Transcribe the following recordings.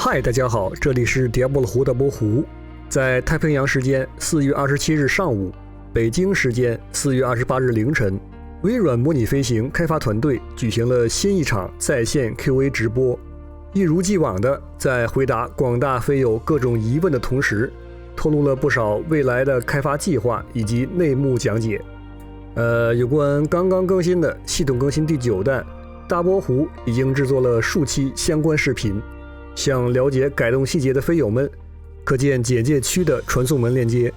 嗨，大家好，这里是大波胡。在太平洋时间4月27日上午，北京时间4月28日凌晨，微软模拟飞行开发团队举行了新一场在线 QA 直播，一如既往的在回答广大飞友各种疑问的同时，透露了不少未来的开发计划以及内幕讲解。有关刚刚更新的系统更新第9弹，大波胡已经制作了数期相关视频，想了解改动细节的飞友们可见简介区的传送门链接。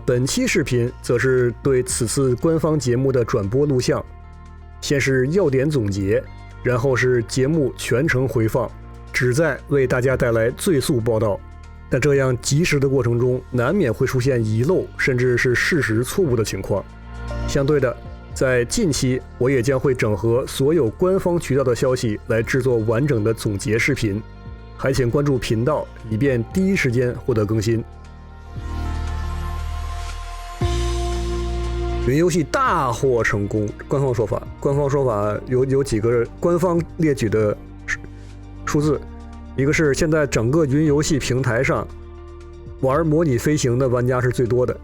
本期视频则是对此次官方节目的转播录像，先是要点总结，然后是节目全程回放，旨在为大家带来最速报道。但这样及时的过程中，难免会出现遗漏甚至是事实错误的情况。相对的，在近期我也将会整合所有官方渠道的消息来制作完整的总结视频，还请关注频道，以便第一时间获得更新。云游戏大获成功，官方说法有几个官方列举的数字，一个是现在整个云游戏平台上玩模拟飞行的玩家是最多的，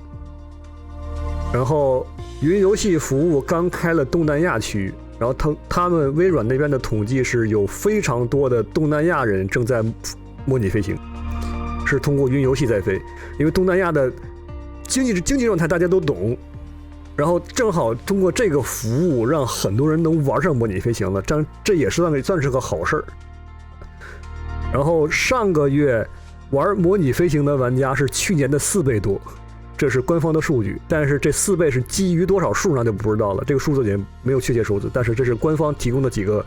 然后云游戏服务刚开了东南亚区，然后他们微软那边的统计是有非常多的东南亚人正在模拟飞行，是通过云游戏在飞，因为东南亚的经济状态大家都懂，然后正好通过这个服务让很多人能玩上模拟飞行了，这也算是个好事儿。然后上个月玩模拟飞行的玩家是去年的4倍多，这是官方的数据，但是这4倍是基于多少数那就不知道了，这个数字也没有确切数字，但是这是官方提供的几个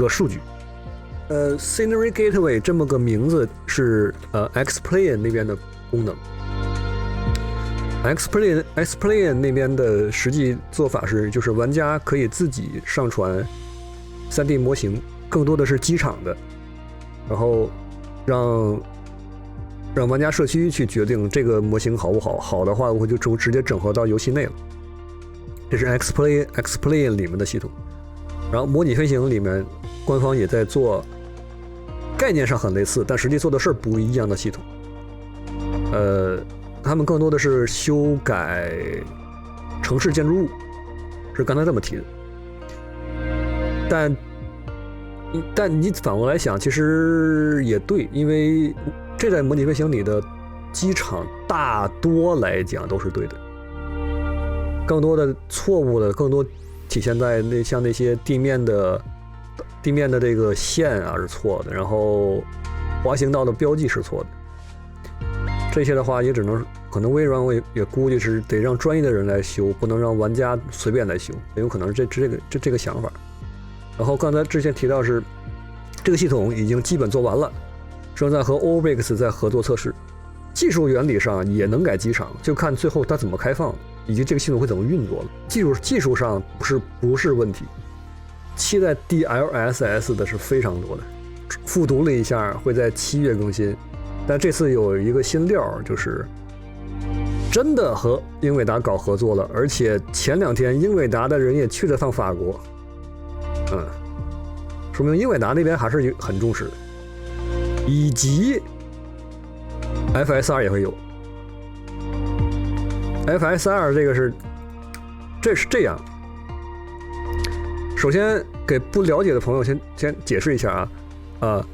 数据。Scenery Gateway 这么个名字是Xplane 那边的功能。Xplane 那边的实际做法是，就是玩家可以自己上传 3D 模型，更多的是机场的，然后让玩家社区去决定这个模型好不好，好的话我就直接整合到游戏内了。这是 Xplane 里面的系统。然后模拟飞行里面官方也在做概念上很类似，但实际做的事儿不一样的系统。他们更多的是修改城市建筑物，是刚才这么提的。但你反过来想，其实也对，因为这在模拟飞行里的机场大多来讲都是对的，更多的错误的更多体现在像那些地面的这个线啊是错的，然后滑行道的标记是错的。这些的话也只能可能微软我也估计是得让专业的人来修，不能让玩家随便来修，有可能是这个想法。然后刚才之前提到是这个系统已经基本做完了，正在和 Orbix 在合作测试，技术原理上也能改机场，就看最后它怎么开放以及这个系统会怎么运作了。技术上不是问题，期待 DLSS 的是非常多的，复读了一下会在7月更新。但这次有一个新料，就是真的和英伟达搞合作了，而且前2天英伟达的人也去了趟法国，说明英伟达那边还是很重视的，以及 FSR 也会有。FSR 这是这样，首先给不了解的朋友先解释一下啊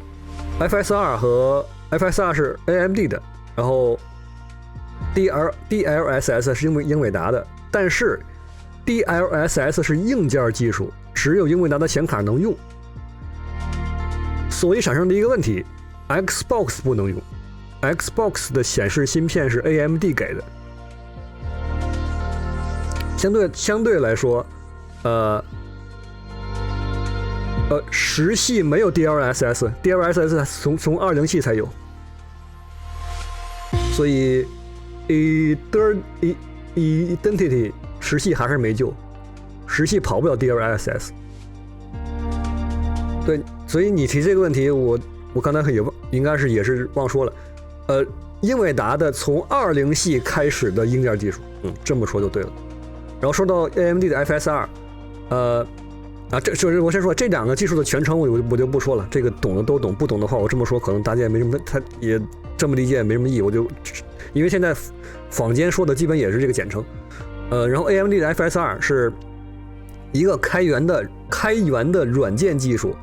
，FSR 是 AMD 的，然后 DLSS 是英伟达的，但是 DLSS 是硬件技术，只有英伟达的显卡能用，所以产生的一个问题 ，Xbox 不能用 ，Xbox 的显示芯片是 AMD 给的，相对来说，10系没有 DLSS 从20系才有，所以 Identity 10系还是没救，10系跑不了 DLSS。对，所以你提这个问题，我刚才也是忘说了，英伟达的从20系开始的硬件技术，这么说就对了。然后说到 AMD 的 FSR，这我先说这两个技术的全称我就不说了，这个懂的都懂，不懂的话我这么说可能大家也没什么，他也这么理解也没什么意义，因为现在坊间说的基本也是这个简称。然后 AMD 的 FSR 是一个开源的软件技术，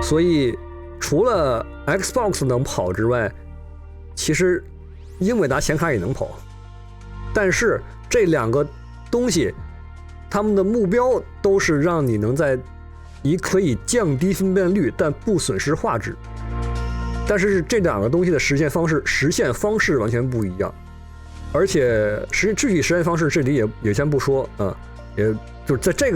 所以除了 Xbox 能跑之外，其实英伟达显卡也能跑，但是这两个东西他们的目标都是让你能在你可以降低分辨率但不损失画质，但是这两个东西的实现方式完全不一样，而且具体实现方式这里也先不说啊，也就是在这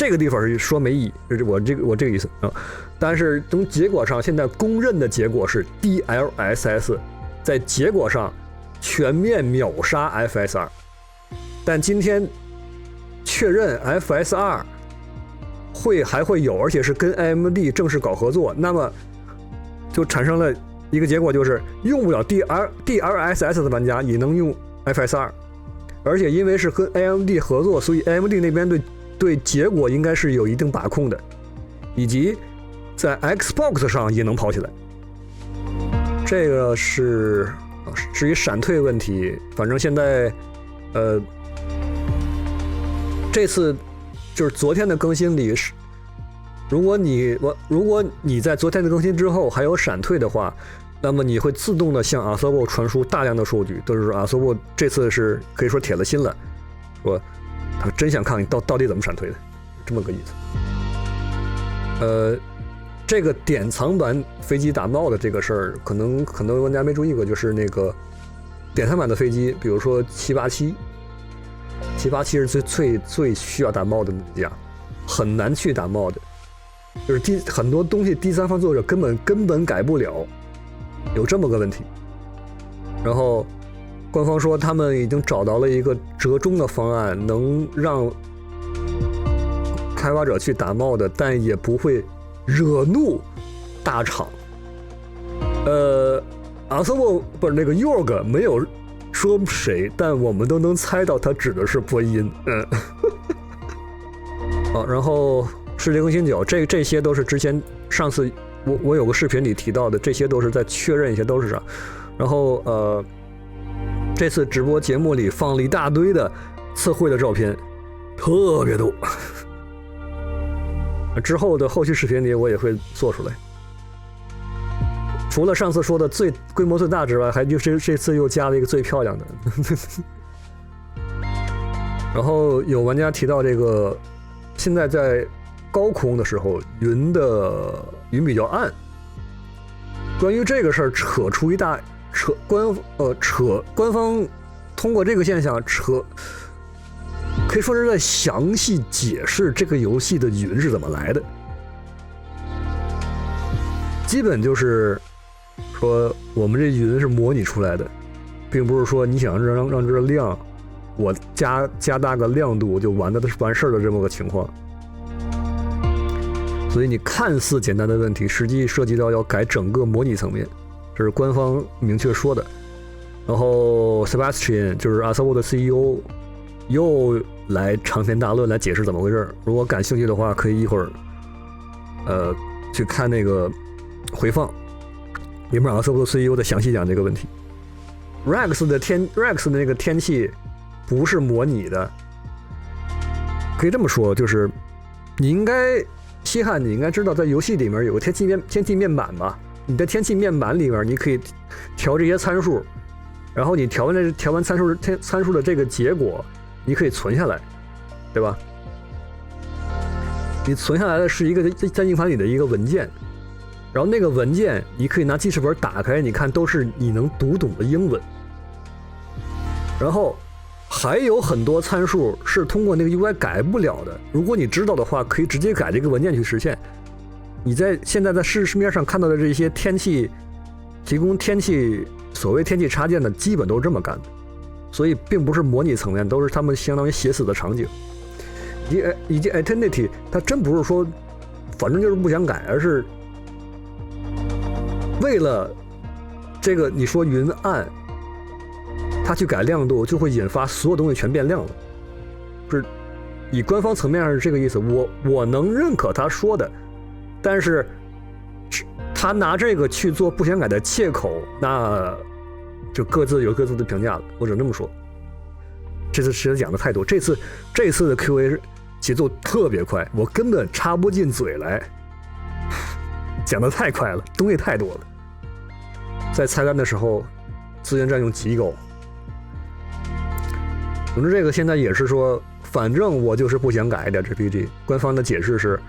个地方是说没意义，就是我这个意思啊。但是从结果上，现在公认的结果是 DLSS 在结果上全面秒杀 FSR， 但今天确认 FSR 还会有，而且是跟 AMD 正式搞合作，那么就产生了一个结果，就是用不了 DLSS 的玩家也能用 FSR， 而且因为是跟 AMD 合作，所以 AMD 那边对结果应该是有一定把控的，以及在 Xbox 上也能跑起来。这个是至于闪退问题，反正现在这次就是昨天的更新里，如果你在昨天的更新之后还有闪退的话，那么你会自动的向 Albatross 传输大量的数据，都是 Albatross 这次是可以说铁了心了，说他真想看你到底怎么闪退的，这么个意思。这个典藏版飞机打冒的这个事儿，可能很多玩家没注意过，就是那个典藏版的飞机，比如说787是最需要打冒的那架，很难去打冒的，就是很多东西第三方作者根本改不了，有这么个问题。然后官方说他们已经找到了一个折中的方案，能让开发者去打冒的，但也不会惹怒大厂。Albatross 不是那个 Yorg 没有说谁，但我们都能猜到他指的是播音。然后世界更新9，这些都是之前上次我有个视频里提到的，这些都是在确认一些都是啥。然后这次直播节目里放了一大堆的测绘的照片，特别多。之后的后续视频里我也会做出来。除了上次说的规模最大之外，还就是这次又加了一个最漂亮的。然后有玩家提到这个，现在在高空的时候云比较暗。关于这个事儿官方通过这个现象可以说是在详细解释这个游戏的云是怎么来的。基本就是说我们这云是模拟出来的，并不是说你想让这个亮我加大个亮度就完事的这么个情况。所以你看似简单的问题，实际涉及到要改整个模拟层面，这是官方明确说的。然后 Sebastian 就是 Albatross 的 CEO 又来长篇大论来解释怎么回事。如果感兴趣的话，可以一会儿去看那个回放，里面Albatross 的 CEO 在详细讲这个问题。Rex 的那个天气不是模拟的，可以这么说，就是你应该知道，在游戏里面有个天气面板吧？你在天气面板里面，你可以调这些参数，然后你调完参数的这个结果，你可以存下来，对吧？你存下来的是一个在硬盘里的一个文件，然后那个文件你可以拿记事本打开，你看都是你能读懂的英文。然后还有很多参数是通过那个 UI 改不了的，如果你知道的话，可以直接改这个文件去实现。你现在在市面上看到的这些提供所谓天气插件的，基本都是这么干的，所以并不是模拟层面，都是他们相当于写死的场景。以及 Identity 它真不是说反正就是不想改，而是为了这个你说云暗，它去改亮度就会引发所有东西全变亮了，是以官方层面上是这个意思，我能认可他说的，但是他拿这个去做不想改的借口，那就各自有各自的评价了，我只能这么说。这次实在讲的太多，这次的 QA 节奏特别快，我根本插不进嘴来，讲的太快了，东西太多了。在菜单的时候，资源占用极高。总之，这个现在也是说，反正我就是不想改的 RPG。官方的解释是，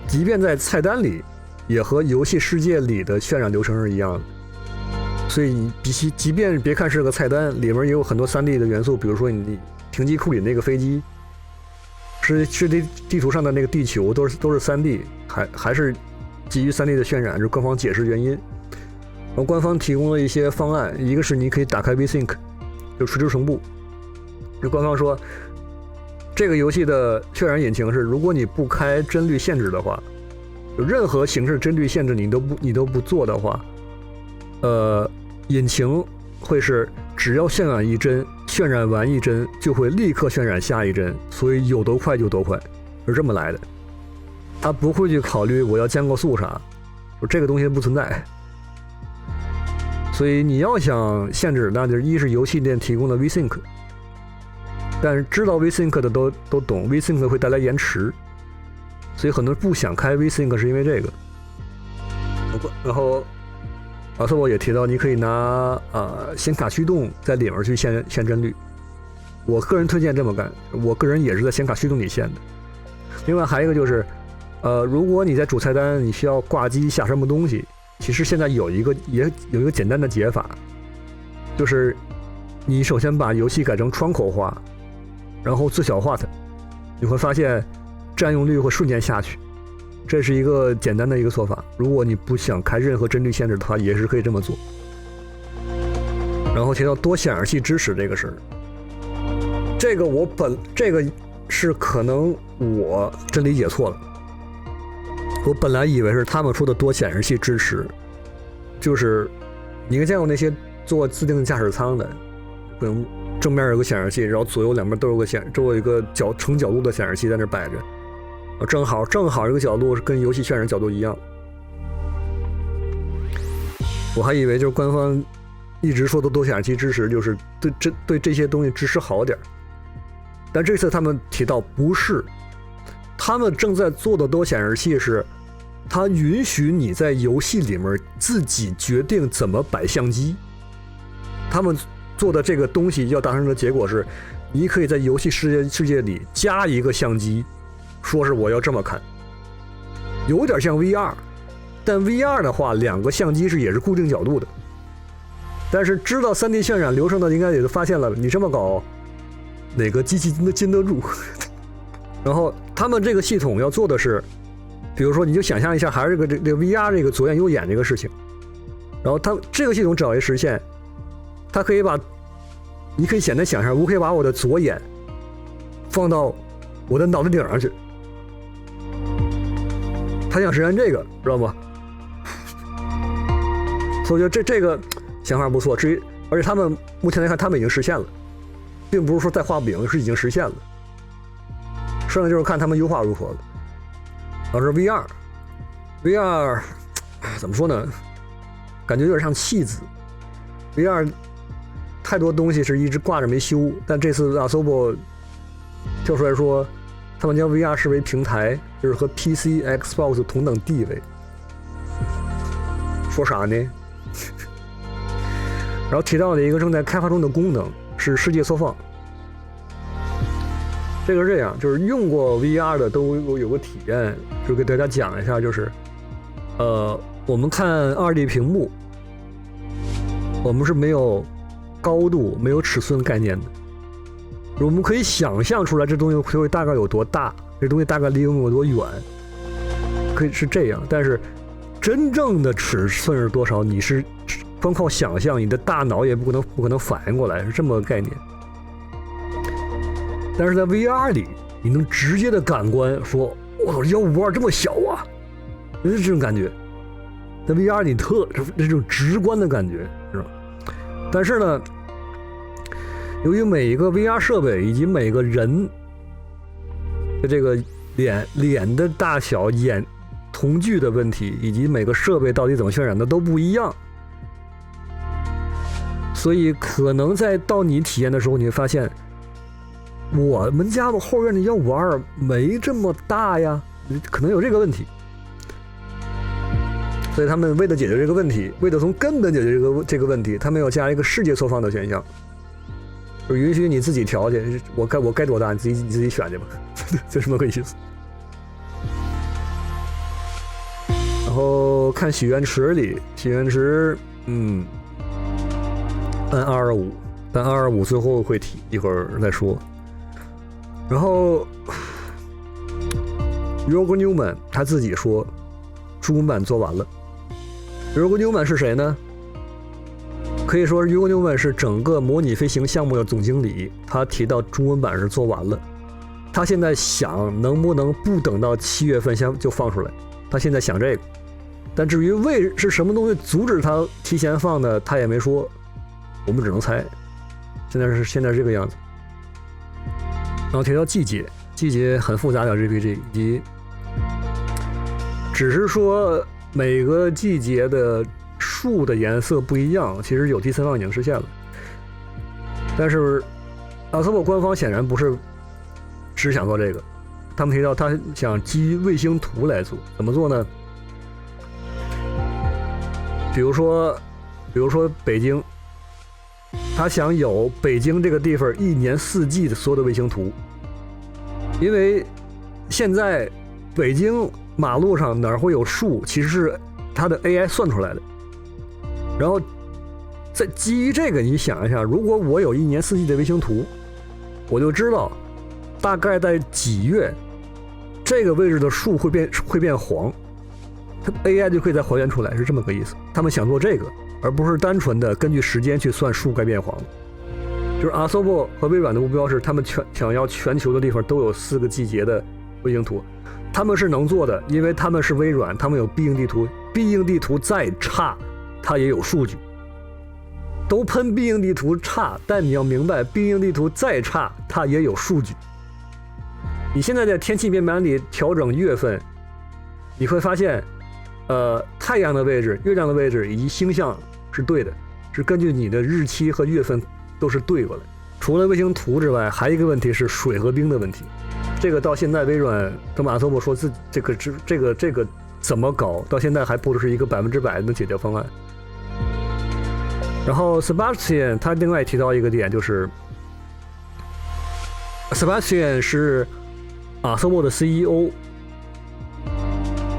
即便在菜单里，也和游戏世界里的渲染流程是一样的。所以你即便别看是个菜单，里面也有很多 3D 的元素，比如说你停机库里那个飞机，是地图上的那个地球都是 3D， 还是基于 3D 的渲染，是官方解释原因。然后官方提供了一些方案，一个是你可以打开 VSync， 就垂直同步。就官方说，这个游戏的渲染引擎是，如果你不开帧率限制的话，有任何形式帧率限制你都不做的话，引擎会是只要渲染一帧，渲染完一帧就会立刻渲染下一帧，所以有多快就多快，是这么来的。他不会去考虑我要降个速啥，这个东西不存在。所以你要想限制，那就是一是游戏店提供的 VSync， 但是知道 VSync 的都懂 ，VSync 会带来延迟，所以很多人不想开 VSync 是因为这个。然后阿瑟沃也提到，你可以拿显卡驱动在里面去限帧率。我个人推荐这么干，我个人也是在显卡驱动里限的。另外还有一个就是，如果你在主菜单你需要挂机下什么东西，其实现在有一个简单的解法，就是你首先把游戏改成窗口化，然后最小化它，你会发现占用率会瞬间下去。这是一个简单的一个做法，如果你不想开任何帧率限制的话，也是可以这么做。然后提到多显示器支持这个事儿，这个是可能我真理解错了。我本来以为是他们说的多显示器支持，就是你见过那些做自定驾驶舱的，可能正面有个显示器，然后左右两边都有一个成角度的显示器在那摆着。正好这个角度是跟游戏渲染角度一样。我还以为就是官方一直说的多显示器支持，就是对这些东西支持好点，但这次他们提到不是，他们正在做的多显示器是，它允许你在游戏里面自己决定怎么摆相机。他们做的这个东西要达成的结果是，你可以在游戏世界里加一个相机。说是我要这么看，有点像 VR， 但 VR 的话2个相机也是固定角度的。但是知道 3D 渲染流程的应该也都发现了，你这么搞哪个机器禁得住。然后他们这个系统要做的是，比如说你就想象一下，还是这个 VR 这个左眼右眼这个事情，然后它这个系统只要一实现，它可以你可以简单想象，我可以把我的左眼放到我的脑袋顶上去，他想实现这个，知道吗？所以我觉得这个想法不错。至于，而且他们目前来看，他们已经实现了，并不是说在画饼，是已经实现了。剩下就是看他们优化如何了。然后是 VR 怎么说呢？感觉有点像弃子。VR 太多东西是一直挂着没修，但这次阿索博跳出来说，他们将 VR 视为平台，就是和 PC、Xbox 同等地位。说啥呢？然后提到了一个正在开发中的功能是世界缩放。这个是这样，就是用过 VR 的都有个体验，就给大家讲一下，就是我们看2D 屏幕，我们是没有高度、没有尺寸概念的。我们可以想象出来这东西会大概有多大，这东西大概离我们有多远，可以是这样。但是真正的尺寸是多少，你是光靠想象，你的大脑也不可能反应过来，是这么个概念。但是在 VR 里，你能直接的感官说，我操，152这么小啊，就是这种感觉。在 VR 里这种直观的感觉，是吧？但是呢，由于每一个 VR 设备以及每个人的这个脸的大小、眼瞳距的问题，以及每个设备到底怎么渲染的都不一样，所以可能在到你体验的时候，你会发现我们家的后院的152没这么大呀，可能有这个问题。所以他们为了解决这个问题，为了从根本解决这个问题，他们要加一个视觉缩放的选项，就允许你自己调去，我该多大你自己选去吧，就这么个意思。然后看许愿池里，许愿池按225，但225最后会提，一会儿再说。然后 Jorgen Newman 他自己说中文版做完了。Jorgen Newman 是谁呢？可以说 Jorgen Newman 是整个模拟飞行项目的总经理，他提到中文版是做完了，他现在想能不能不等到7月份就放出来，他现在想这个。但至于是什么东西阻止他提前放的，他也没说，我们只能猜。现在是这个样子。然后提到季节很复杂的 RPG， 以及只是说每个季节的树的颜色不一样，其实有第三方已经实现了。但是Albatross官方显然不是只想做这个，他们提到他想基于卫星图来做，怎么做呢？比如说北京，他想有北京这个地方1年4季的所有的卫星图，因为现在北京马路上哪儿会有树，其实是它的 AI 算出来的。然后在基于这个，你想一下，如果我有1年4季的卫星图，我就知道大概在几月这个位置的树会变黄，它 AI 就可以再还原出来，是这么个意思。他们想做这个，而不是单纯的根据时间去算树该变黄。就是 Albatross 和微软的目标是，他们想要全球的地方都有4个季节的卫星图，他们是能做的，因为他们是微软，他们有必应地图，必应地图再差，它也有数据。都喷必应地图差，但你要明白，必应地图再差，它也有数据。你现在在天气面板里调整月份，你会发现太阳的位置、月亮的位置以及星象是对的，是根据你的日期和月份都是对过来。除了卫星图之外，还有一个问题是水和冰的问题。这个到现在微软跟Albatross说自己这个怎么搞，到现在还不是一个100%的解决方案。然后 Sebastian 他另外提到一个点，就是 Sebastian 是Albatross的 CEO，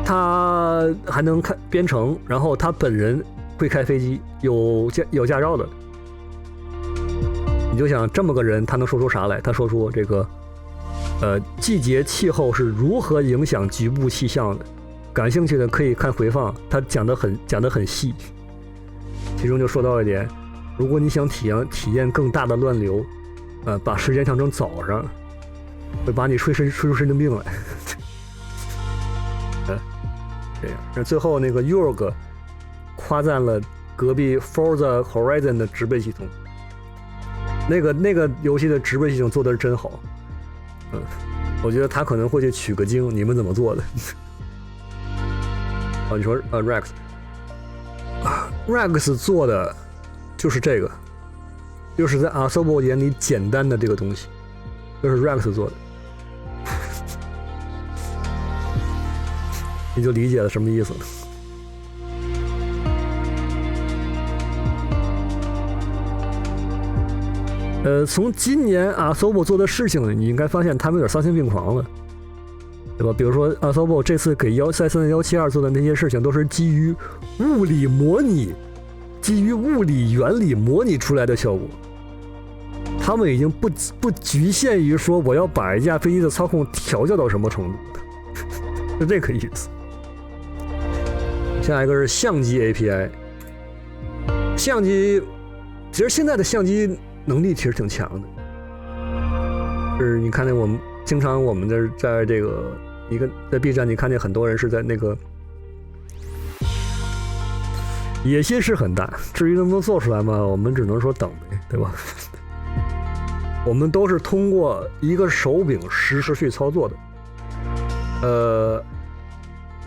他还能开编程，然后他本人会开飞机，有驾照的。你就想这么个人，他能说出啥来？他说出这个季节气候是如何影响局部气象的。感兴趣的可以看回放，他讲得很细。其中就说到一点，如果你想体验更大的乱流，把时间调成早上，会把你吹出神经病来。这样。那最后那个 Jorg 夸赞了隔壁 Forza Horizon 的植被系统，那个游戏的植被系统做的是真好。我觉得他可能会去取个经，你们怎么做的？你说Rex 做的就是这个，就是在Albatross眼里简单的这个东西，就是 Rex 做的。你就理解了什么意思了。从今年Albatross做的事情，你应该发現他们有点丧心病狂了，对吧？比如说Albatross这次给在3.172做的那些事情，都是基于物理模拟、基于物理原理模拟出来的效果。他们已经不局限于说我要把一架飞机的操控调教到什么程度，是这个意思。下一个是相机 API， 相机其实现在的相机能力其实挺强的，就是你看见我们经常在这个一个在 B 站，你看见很多人是在那个野心是很大，至于能不能做出来嘛，我们只能说等呗，对吧？我们都是通过一个手柄实时去操作的。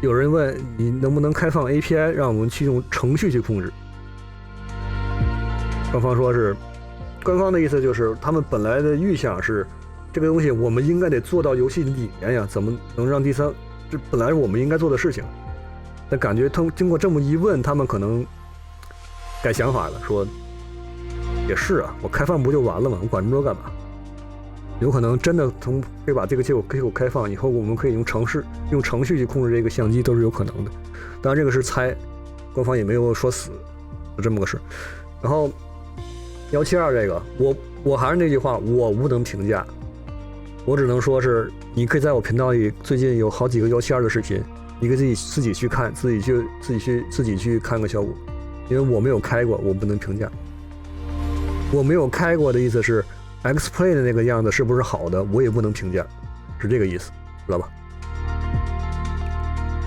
有人问你能不能开放 API 让我们去用程序去控制，官方说是，官方的意思就是他们本来的预想是这个东西我们应该得做到游戏里面呀，怎么能让第三，这本来是我们应该做的事情。但感觉他们经过这么一问，他们可能改想法了，说也是啊，我开放不就完了吗？我管这么多干嘛？有可能真的可以把这个接口开放以后，我们可以用程序去控制这个相机，都是有可能的。当然这个是猜，官方也没有说死，就这么个事。然后172这个，我还是那句话，我无能评价，我只能说是你可以在我频道里最近有好几个172的视频，你可以自己去看，自己去看个效果，因为我没有开过，我不能评价。我没有开过的意思是 X-Play 的那个样子是不是好的，我也不能评价，是这个意思，知道吧？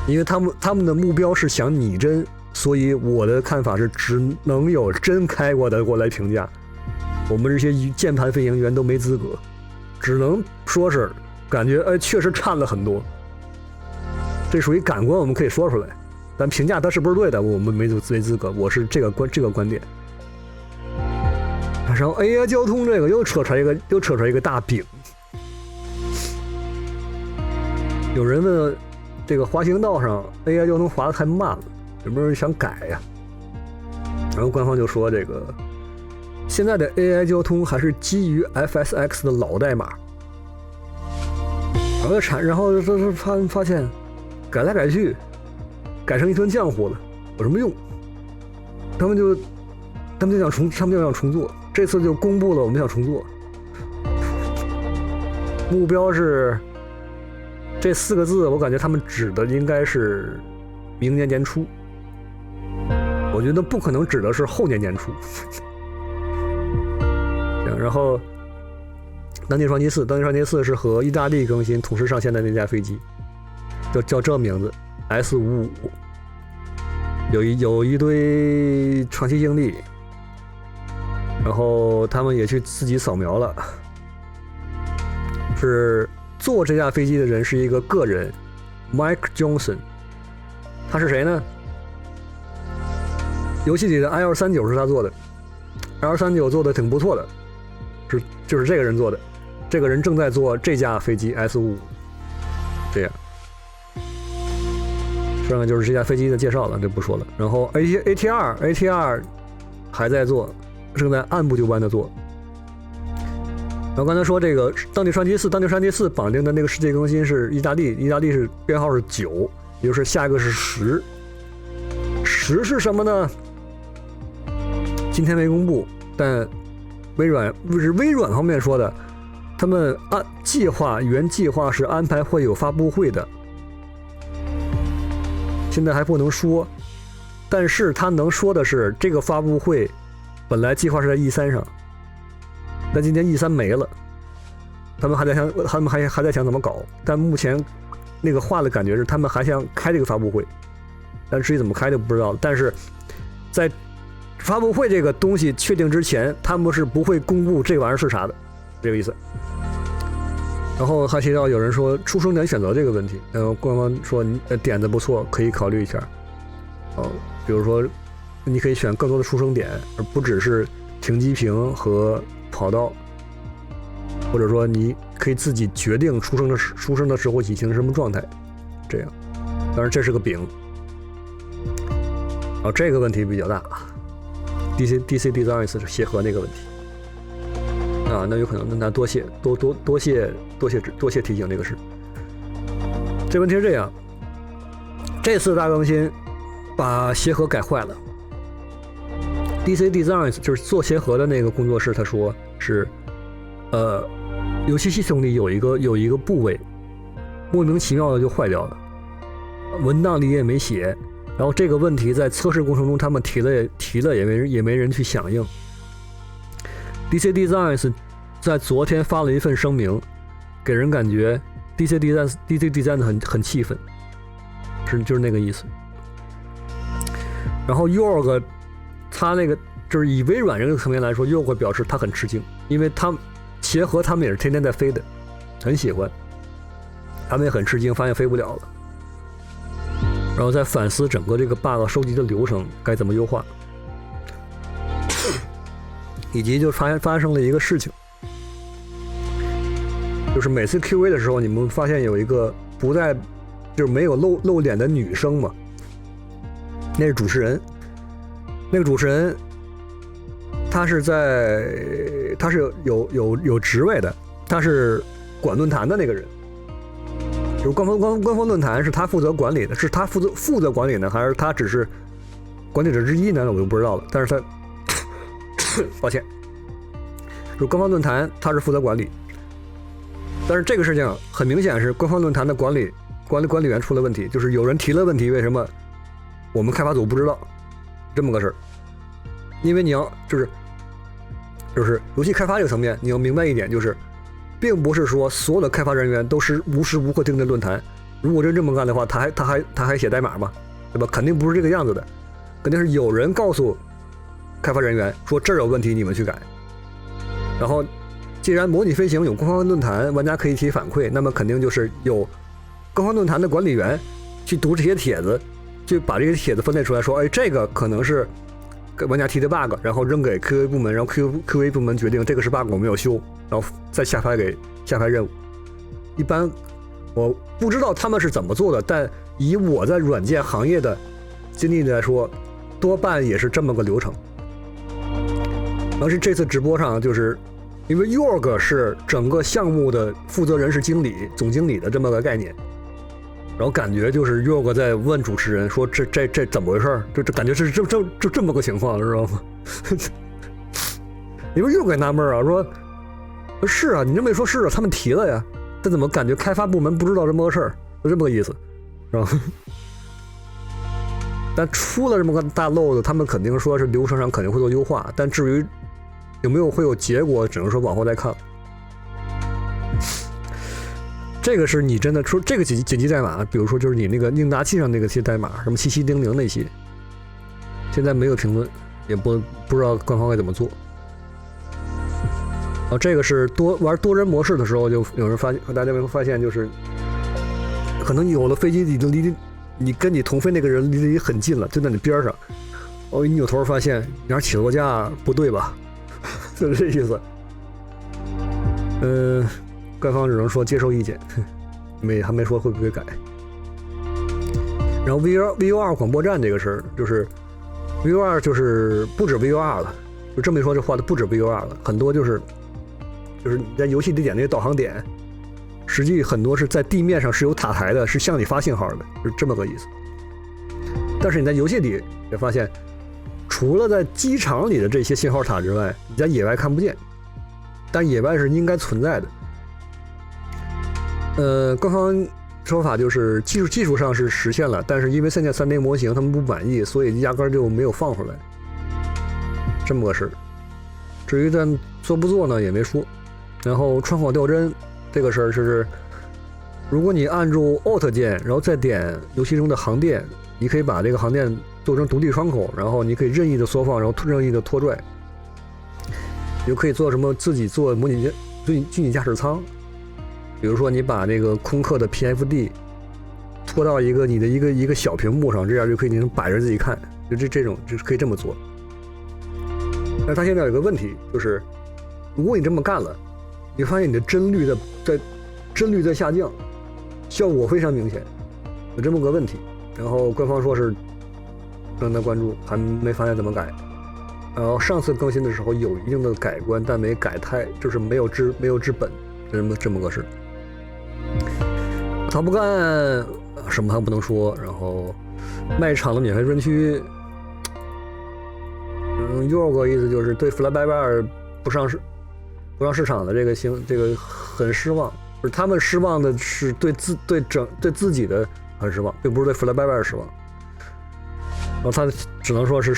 因为他们的目标是想拟真，所以我的看法是只能有真开过的我来评价，我们这些键盘飞行员都没资格，只能说是感觉确实差了很多，这属于感官，我们可以说出来，但评价它是不是对的，我们没资格，我是这个观点。然后 AI 交通这个又扯出来一个大饼。有人问这个滑行道上 AI 交通滑得太慢了，有没有人想改呀？然后官方就说这个现在的 AI 交通还是基于 FSX 的老代码，然后发现改来改去，改成一团浆糊了，有什么用？他们就想重做，这次就公布了我们想重做，目标是这4个字，我感觉他们指的应该是明年年初，我觉得不可能指的是后年年初。然后当地传奇4是和意大利更新同时上线的那架飞机，叫这名字 S555， 有一堆传奇经历，然后他们也去自己扫描了，是做这架飞机的人是一个个人 Mike Johnson， 他是谁呢？游戏里的 IL39 是他做的， IL39 做的挺不错的，就是这个人做的，这个人正在做这架飞机 S55， 这样。剩下就是这架飞机的介绍了，这不说了。然后 ATR 还在做，正在按部就班的做。然后刚才说这个当地传奇4绑定的那个世界更新是意大利是编号是9，也就是下一个是10是什么呢？今天没公布，但微软方面说的，他们原计划是安排会有发布会的，现在还不能说，但是他能说的是这个发布会本来计划是在 E3 上，但今天 E3 没了，他们还在想怎么搞，但目前那个话的感觉是他们还想开这个发布会，但至于怎么开就不知道了。但是在发布会这个东西确定之前，他们是不会公布这玩意儿是啥的，这个意思。然后还提到有人说出生点选择这个问题，官方说点子不错，可以考虑一下。比如说你可以选更多的出生点，而不只是停机坪和跑道，或者说你可以自己决定出生的时候引擎是什么状态，这样。当然这是个饼。这个问题比较大，DC Designs 是协和那个问题。那有可能，那多谢提醒这个事。这问题是这样，这次大更新把协和改坏了。DC Designs 就是做协和的那个工作室，他说是，游戏系统里有一个部位莫名其妙的就坏掉了，文档里也没写。然后这个问题在测试过程中他们提了也没人去响应。DC Designs 在昨天发了一份声明，给人感觉 DC Designs 很气愤，就是那个意思。然后 York 他那个就是以微软这个层面来说，York表示他很吃惊，因为他协和他们也是天天在飞的，很喜欢，他们也很吃惊，发现飞不了了，然后再反思整个这个 bug 收集的流程该怎么优化，以及就发生了一个事情，就是每次 QA 的时候，你们发现有一个不在，就是没有露脸的女生嘛，那是主持人，那个主持人他是有职位的，他是管论坛的那个人，就是官方论坛是他负责管理的，是他负责管理呢，还是他只是管理者之一呢？我就不知道了。但是他抱歉，就是官方论坛他是负责管理，但是这个事情很明显是官方论坛的管理员出了问题，就是有人提了问题，为什么我们开发组不知道这么个事儿？因为你要就是游戏开发这个层面，你要明白一点，就是并不是说所有的开发人员都是无时无刻盯着论坛。如果真这么干的话，他还写代码吗？对吧？肯定不是这个样子的，肯定是有人告诉开发人员说这儿有问题，你们去改。然后，既然模拟飞行有官方论坛，玩家可以提反馈，那么肯定就是有官方论坛的管理员去读这些帖子，去把这些帖子分类出来，说，哎，这个可能是玩家提的 bug， 然后扔给 QA 部门，然后 QA 部门决定这个是 bug， 我们要修，然后再下发任务。一般我不知道他们是怎么做的，但以我在软件行业的经历来说，多半也是这么个流程。而是这次直播上，就是因为 Yorg 是整个项目的负责人是总经理的这么个概念，然后感觉就是 Yorg 在问主持人说这怎么回事？这感觉是这么个情况，知道吗？因为 Yorg 也纳闷啊，说是啊，你这么一说，是啊，他们提了呀，但怎么感觉开发部门不知道这么个事儿，就这么个意思，是吧？但出了这么个大漏子，他们肯定说是流程上肯定会做优化，但至于会有结果，只能说往后再看。这个是你真的说这个紧急代码，比如说就是你那个应答器上那个些代码，什么7700那些，现在没有评论，也不知道官方该怎么做。这个是玩多人模式的时候，就有人大家会发现，就是可能有的飞机已经离你跟你同飞那个人离你很近了，就在你边上，一扭头发现你起落架不对吧？就是这意思。官方只能说接受意见，还没说会不会改。然后 VUR 广播站这个事儿，就是 VUR 就是不止 VUR 了，就这么一说，这话就不止 VUR 了，很多就是你在游戏里点那些导航点，实际很多是在地面上是有塔台的，是向你发信号的，是这么个意思。但是你在游戏里也发现，除了在机场里的这些信号塔之外，你在野外看不见，但野外是应该存在的。官方说法就是技术上是实现了，但是因为现在3D 模型他们不满意，所以压根就没有放出来，这么个事儿。至于但做不做呢，也没说。然后窗口掉帧这个事儿，就是如果你按住 Alt 键，然后再点游戏中的航店，你可以把这个航店做成独立窗口，然后你可以任意的缩放，然后任意的拖拽，你就可以做什么自己做模拟虚拟驾驶舱。比如说你把这个空客的 PFD 拖到你的一个小屏幕上，这样就可以你能摆着自己看，这种就是可以这么做。但是它现在有一个问题，就是如果你这么干了，你发现你的帧率在下降，效果非常明显，有这么个问题。然后官方说是正在关注，还没发现怎么改。然后上次更新的时候有一定的改观，但没改太，就是没有治本，这么个事。他不干，什么他不能说。然后卖场的免费专区，Yorg 意思就是对 Freeware 不上市场的这个很失望，就是他们失望的是对自己的很失望，并不是对 Freeware 失望。然后他只能说是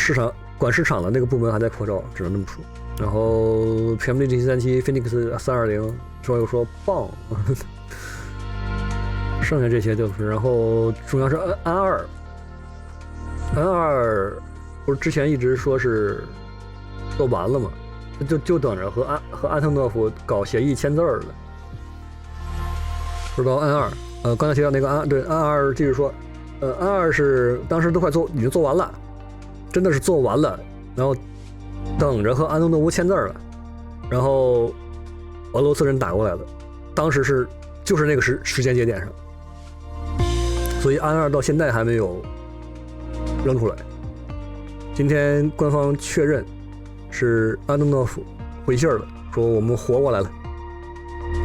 管市场的那个部门还在扩招，只能这么说。然后 PMD-G37 Phoenix 320又说棒，剩下这些就是，然后主要是安二不是之前一直说是做完了吗？就等着和安特诺夫搞协议签字了。不知道安二，刚才提到那个安二，就是说，安二是当时都已经做完了，真的是做完了，然后等着和安东诺夫签字了，然后俄罗斯人打过来了，当时就是那个时间节点上，所以安二到现在还没有扔出来。今天官方确认是安东诺夫回信了，说我们活过来了，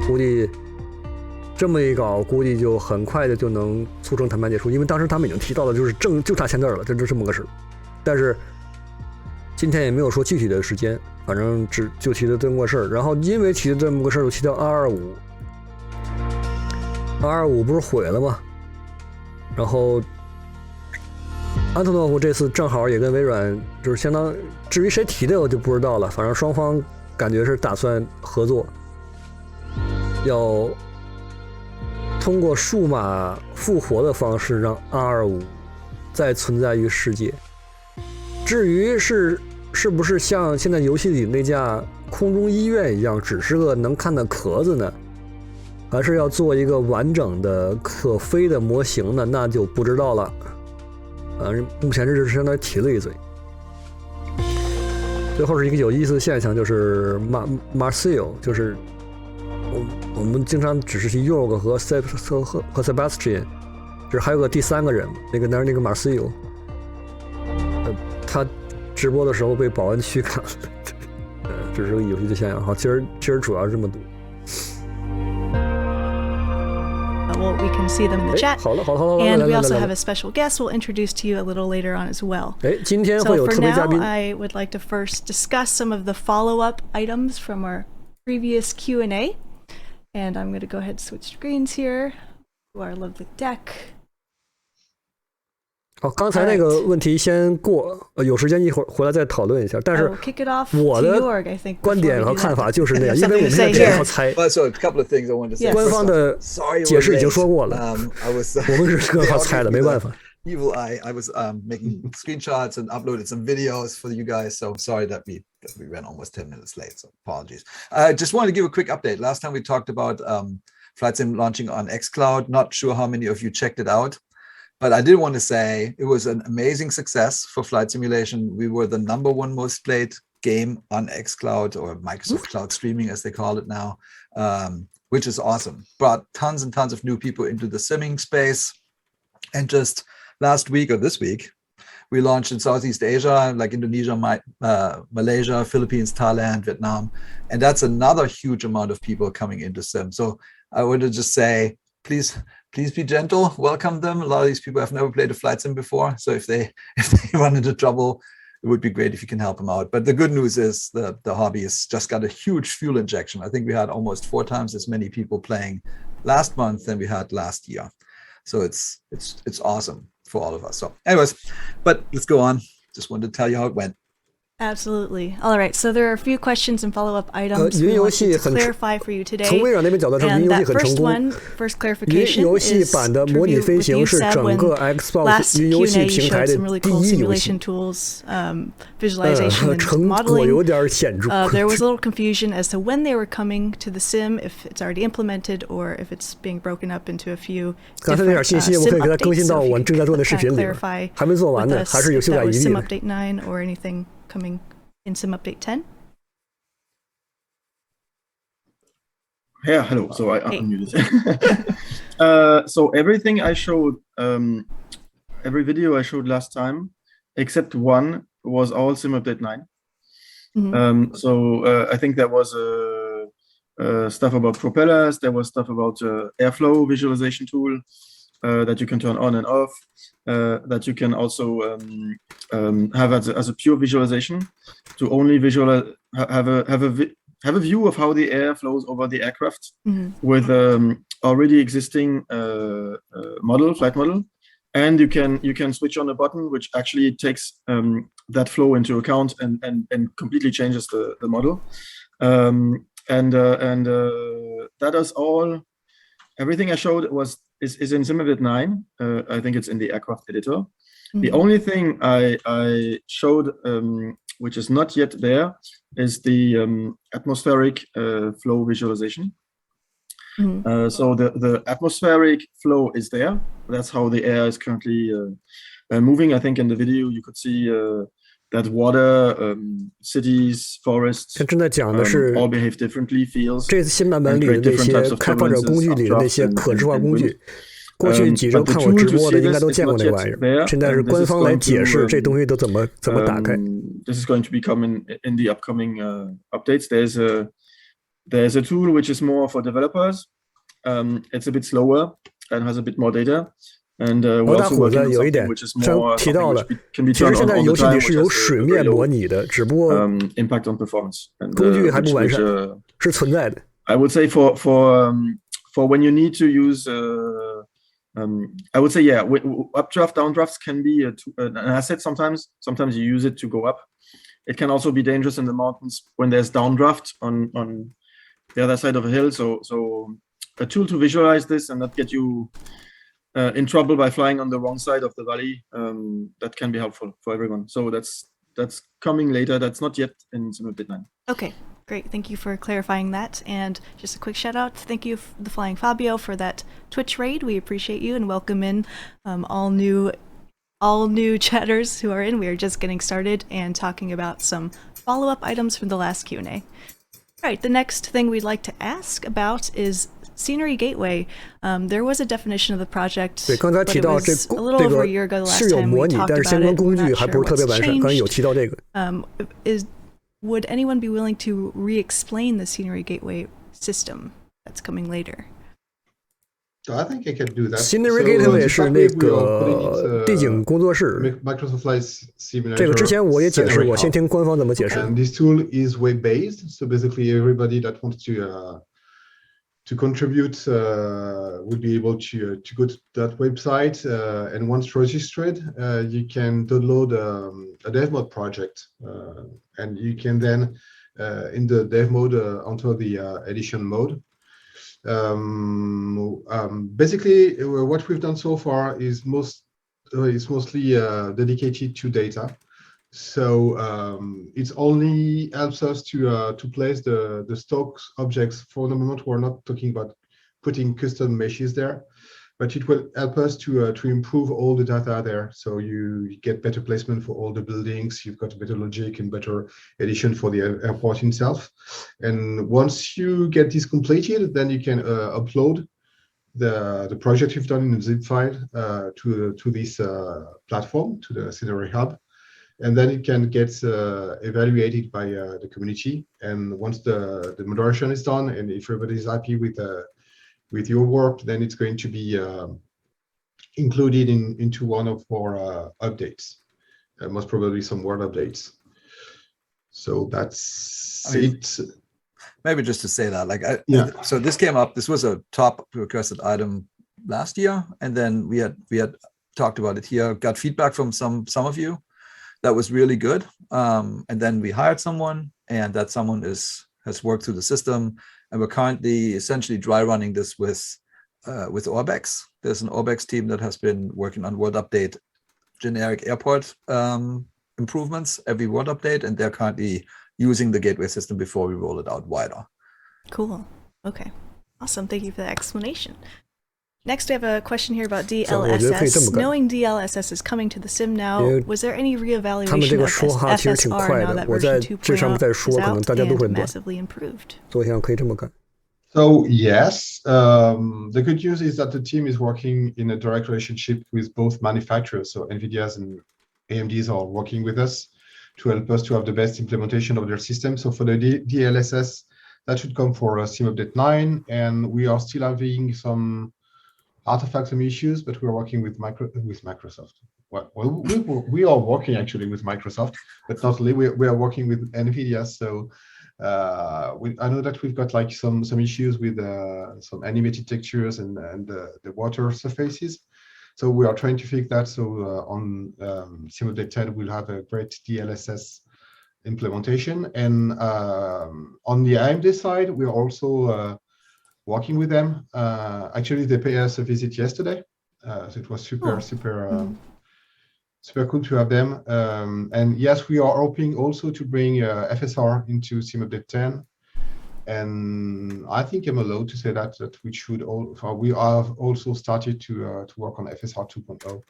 估计这么一搞，估计就很快的就能促成谈判结束，因为当时他们已经提到了，就差签字了，这么个事。但是今天也没有说具体的时间，反正就提了这么个事儿。然后因为提了这么个事儿，就提到225不是毁了吗？然后安特诺夫这次正好也跟微软就是相当，至于谁提的我就不知道了，反正双方感觉是打算合作，要通过数码复活的方式让225再存在于世界。至于是不是像现在游戏里那架空中医院一样，只是个能看的壳子呢？还是要做一个完整的可飞的模型呢？那就不知道了。目前这只是相当于提了一嘴。最后是一个有意思的现象，就是Marcel， 就是我们经常只是提 York 和 Sebastian， 就是还有个第三个人，那个 Marcel， 他直播的时候被保安驱赶了，这是个有趣的现象。好，今儿主要是这么多。Well, we can see them in the chat. And we also have a special guest we'll introduce to you a little later on as well. So for now, I would like to first discuss some of the follow-up items from our previous Q&A. And I'm going to go ahead and switch screens here to our lovely deck. 好，刚才那个问题先过，有时间一会儿回来再讨论一下。但是我的观点和看法就是那样，因为我们现在只要猜。官方的解释已经说过了，我们是更靠猜的，没办法。Evil eye. I was making screenshots and uploaded some videos for you guys. So sorry that we ran almost 10 minutes late. So apologies. I just wanted to give a quick update. Last time we talked about Flight Sim launching on xCloud. Not sure how many of you checked it out. But I did want to say it was an amazing success for flight simulation. We were the #1 most played game on xCloud, or Microsoft Cloud Streaming as they call it now, which is awesome. Brought tons and tons of new people into the simming space. And just last week or this week, we launched in Southeast Asia, like Indonesia, Malaysia, Philippines, Thailand, Vietnam. And that's another huge amount of people coming into sim. So I want to just say, please be gentle, welcome them. A lot of these people have never played a flight sim before. So if they run into trouble, it would be great if you can help them out. But the good news is the hobby has just got a huge fuel injection. I think we had almost 4 times as many people playing last month than we had last year. So it's awesome for all of us. So anyways, but let's go on. Just wanted to tell you how it went. Absolutely. All right. So there are a few questions and follow-up items we want to clarify for you today. And that first clarification is to review with you, Seb, when last Q&A showed some really cool simulation tools, visualization and modeling. There was a little confusion as to when they were coming to the sim, if it's already implemented or if it's being broken up into a few different sim updates. So if you could clarify with us if that was Sim Update 9 or anything coming in Sim Update 10. Yeah, hello. So I unmuted. So everything I showed, every video I showed last time, except one, was all Sim Update 9. So I think there was stuff about propellers. There was stuff about airflow visualization tool that you can turn on and off. That you can also have as a pure visualization to only visualize, have a view of how the air flows over the aircraft with already existing flight model, and you can switch on a button which actually takes that flow into account and completely changes the model, and that is all. Everything I showed is in Sim Update 9. I think it's in the aircraft editor. The only thing I showed which is not yet there, is the atmospheric flow visualization. So the atmospheric flow is there. That's how the air is currently moving. I think in the video you could see that water, cities, forests all behave differently. Fields 这次新版本里的那些开发者工具里的那些可视化工具，过去几周看我直播的应该都见过那玩意儿。现在是官方来解释这东西都怎么打开。This is going to be coming in the upcoming updates. There's a tool which is more for developers. It's a bit slower and has a bit more data. And we're also working on something which is more can be turned on all the time, which has very low impact on performance. And, 工具还不完善，是存在的。I would say for when you need to use I would say updraft, downdrafts can be an asset sometimes. Sometimes you use it to go up. It can also be dangerous in the mountains when there's downdraft on the other side of a hill. So a tool to visualize this and not get you in trouble by flying on the wrong side of the valley, that can be helpful for everyone. So that's coming later. That's not yet in Simulate 9. Okay, great. Thank you for clarifying that. And just a quick shout out. Thank you, the Flying Fabio, for that Twitch raid. We appreciate you and welcome in all new chatters who are in. We are just getting started and talking about some follow-up items from the last Q&A. All right, the next thing we'd like to ask about is Scenery Gateway. There was a definition of the project, but it was a little over a year ago the last time we talked about it. We're not sure what's changed. Would anyone be willing to re-explain the Scenery Gateway system that's coming later? So I think I can do that. Scenery Gateway 是那个地景工作室。Microsoft Flight Simulator. 这个之前我也解释过，先听官方怎么解释。And this tool is web-based, so basically everybody that wants to contribute will be able to go to that website, and once registered, you can download a dev mode project, and you can then in the dev mode enter the edition mode. Basically, what we've done so far is mostly dedicated to data. So it only helps us to place the stock objects. For the moment, we're not talking about putting custom meshes there, but it will help us to improve all the data there. So you get better placement for all the buildings. You've got better logic and better edition for the airport itself. And once you get this completed, then you can upload the project you've done in a zip file to this platform, to the Scenery Hub. And then it can get evaluated by the community. And once the moderation is done, and if everybody is happy with your work, then it's going to be included into one of our updates, most probably some word updates. So that's it. Maybe just to say that, so this came up. This was a top requested item last year, and then we had talked about it here. Got feedback from some of you. That was really good, and then we hired someone, and that someone has worked through the system, and we're currently essentially dry running this with Orbex. There's an Orbex team that has been working on word update, generic airport improvements every word update, and they're currently using the gateway system before we roll it out wider. Cool. Okay. Awesome. Thank you for the explanation. Next, we have a question here about DLSS. Knowing DLSS is coming to the sim now, was there any reevaluation of FSR now that version 2.0 is out and massively improved? So yes, the good news is that the team is working in a direct relationship with both manufacturers. So NVIDIA's and AMD's are working with us to help us to have the best implementation of their system. So for the DLSS, that should come for Sim Update 9, and we are still having some artifacts, some issues, but we're working with Microsoft. Well, we are working actually with Microsoft, but not only, we are working with NVIDIA. So I know that we've got like some issues with some animated textures and the water surfaces. So we are trying to fix that. So on Sim Update 10, we'll have a great DLSS implementation. And on the AMD side, we're also working with them. Actually, they paid us a visit yesterday. So it was super super cool to have them. And yes, we are hoping also to bring FSR into Sim Update 10. And I think I'm allowed to say that we should we have also started to work on FSR 2.0.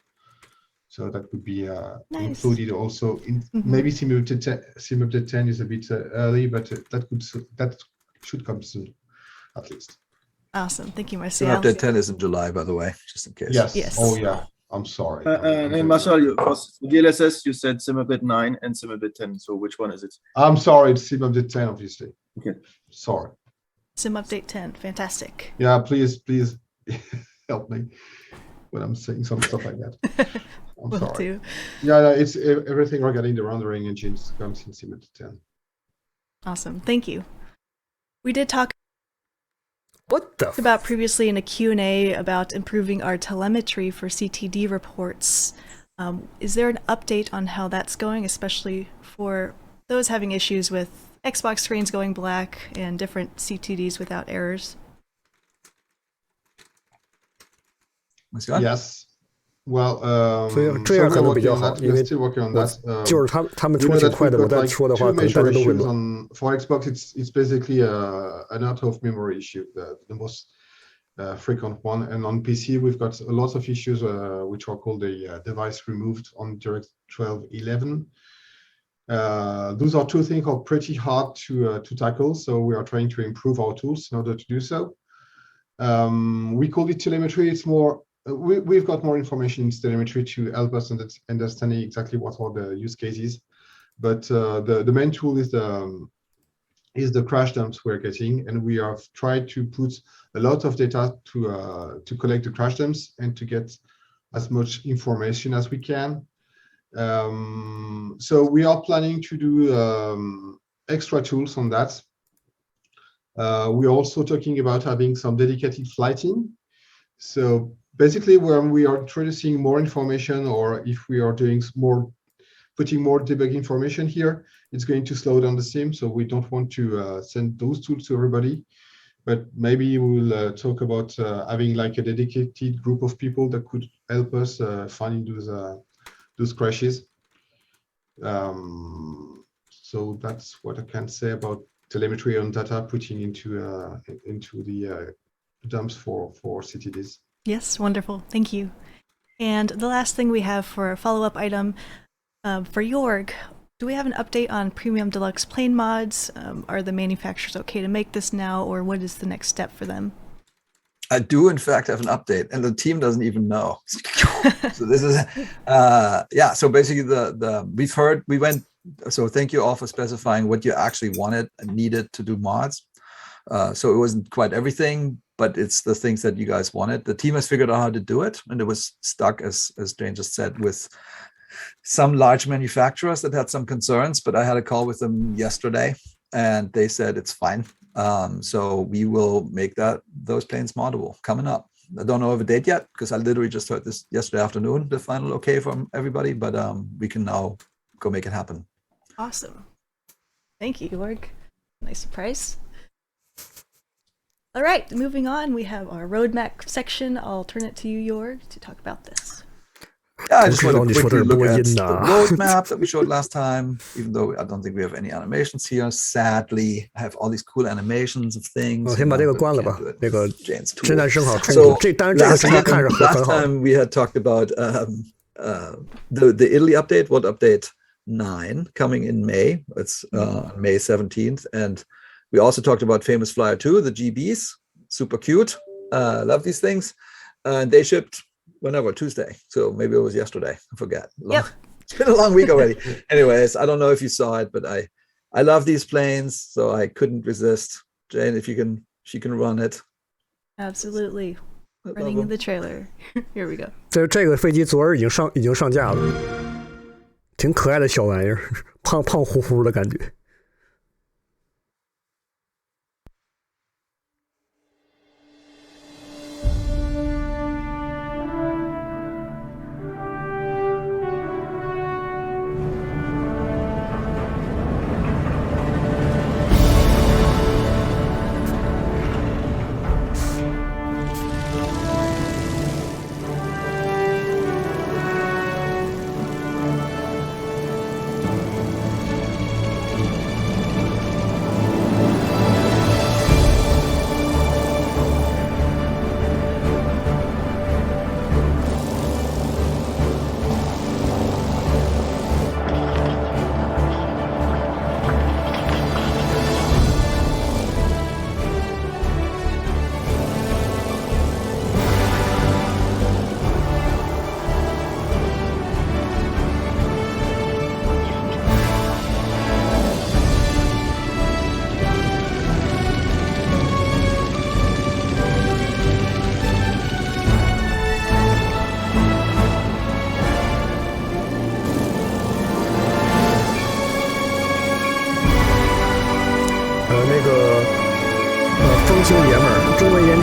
So that would be included also in maybe Sim Update 10 is a bit early, but that should come soon, at least. Awesome. Thank you, Marcel. Sim Update 10 is in July, by the way, just in case. Yes. Oh, yeah. I'm sorry. And Marcel, for DLSS, you said Sim Update 9 and Sim Update 10. So which one is it? I'm sorry. It's Sim Update 10, obviously. Okay. Sorry. Sim Update 10. Fantastic. Yeah, please help me when I'm saying some stuff like that. I'm sorry. Yeah, it's everything regarding the rendering engines comes in Sim Update 10. Awesome. Thank you. We did talk What the about previously in a Q&A about improving our telemetry for CTD reports. Is there an update on how that's going, especially for those having issues with Xbox screens going black and different CTDs without errors? Yes. Well, 所以这样可能比较好，因为 still working on that. 就是他们说挺快的，我再说的话，可能大家都会乱。For Xbox, it's basically an out of memory issue, the most frequent one. And on PC, we've got a lot of issues which are called the device removed on Direct 12.11. Those are two things that are pretty hard to tackle, so we are trying to improve our tools in order to do so. We call it telemetry. It's more we've got more information in telemetry to help us understanding exactly what are the use cases, but the main tool is the crash dumps we're getting, and we have tried to put a lot of data to collect the crash dumps and to get as much information as we can. So we are planning to do extra tools on that. We're also talking about having some dedicated flighting. So basically, when we are introducing more information, or if we are doing putting more debug information here, it's going to slow down the sim. So we don't want to send those tools to everybody, but maybe we'll talk about having like a dedicated group of people that could help us finding those crashes. So that's what I can say about telemetry on data putting into the dumps for CTDs. Yes, wonderful. Thank you. And the last thing we have for a follow-up item for Jorg, do we have an update on Premium Deluxe plane mods? Are the manufacturers okay to make this now, or what is the next step for them? I do, in fact, have an update, and the team doesn't even know. So this is, yeah. So basically, we went. So thank you all for specifying what you actually wanted and needed to do mods. So it wasn't quite everything, but it's the things that you guys wanted. The team has figured out how to do it, and it was stuck, as Jane just said, with some large manufacturers that had some concerns. But I had a call with them yesterday, and they said it's fine. So we will make those planes moddable coming up. I don't know of a date yet, because I literally just heard this yesterday afternoon, the final okay from everybody, but we can now go make it happen. Awesome. Thank you, Jorg. Nice surprise. All right, moving on, we have our roadmap section. I'll turn it to you, Jorg, to talk about this. Yeah, I just want to quickly look at the roadmap that we showed last time, even though I don't think we have any animations here. Sadly, I have all these cool animations of things. 先把这个关了吧，那个真的正好冲突。当然这个直接看着很好。Last time we had talked about the Italy update, what update 9 coming in May. It's May 17th, and we also talked about Famous Flyer 2, the GBs, super cute. Love these things. They shipped whenever, Tuesday. So maybe it was yesterday. I forget. Yep. It's been a long week already. Anyways, I don't know if you saw it, but I love these planes, so I couldn't resist. Jane, if she can run it. Absolutely. Running the trailer. Here we go. 这个飞机昨儿已经上架了，挺可爱的小玩意儿，胖乎乎的感觉。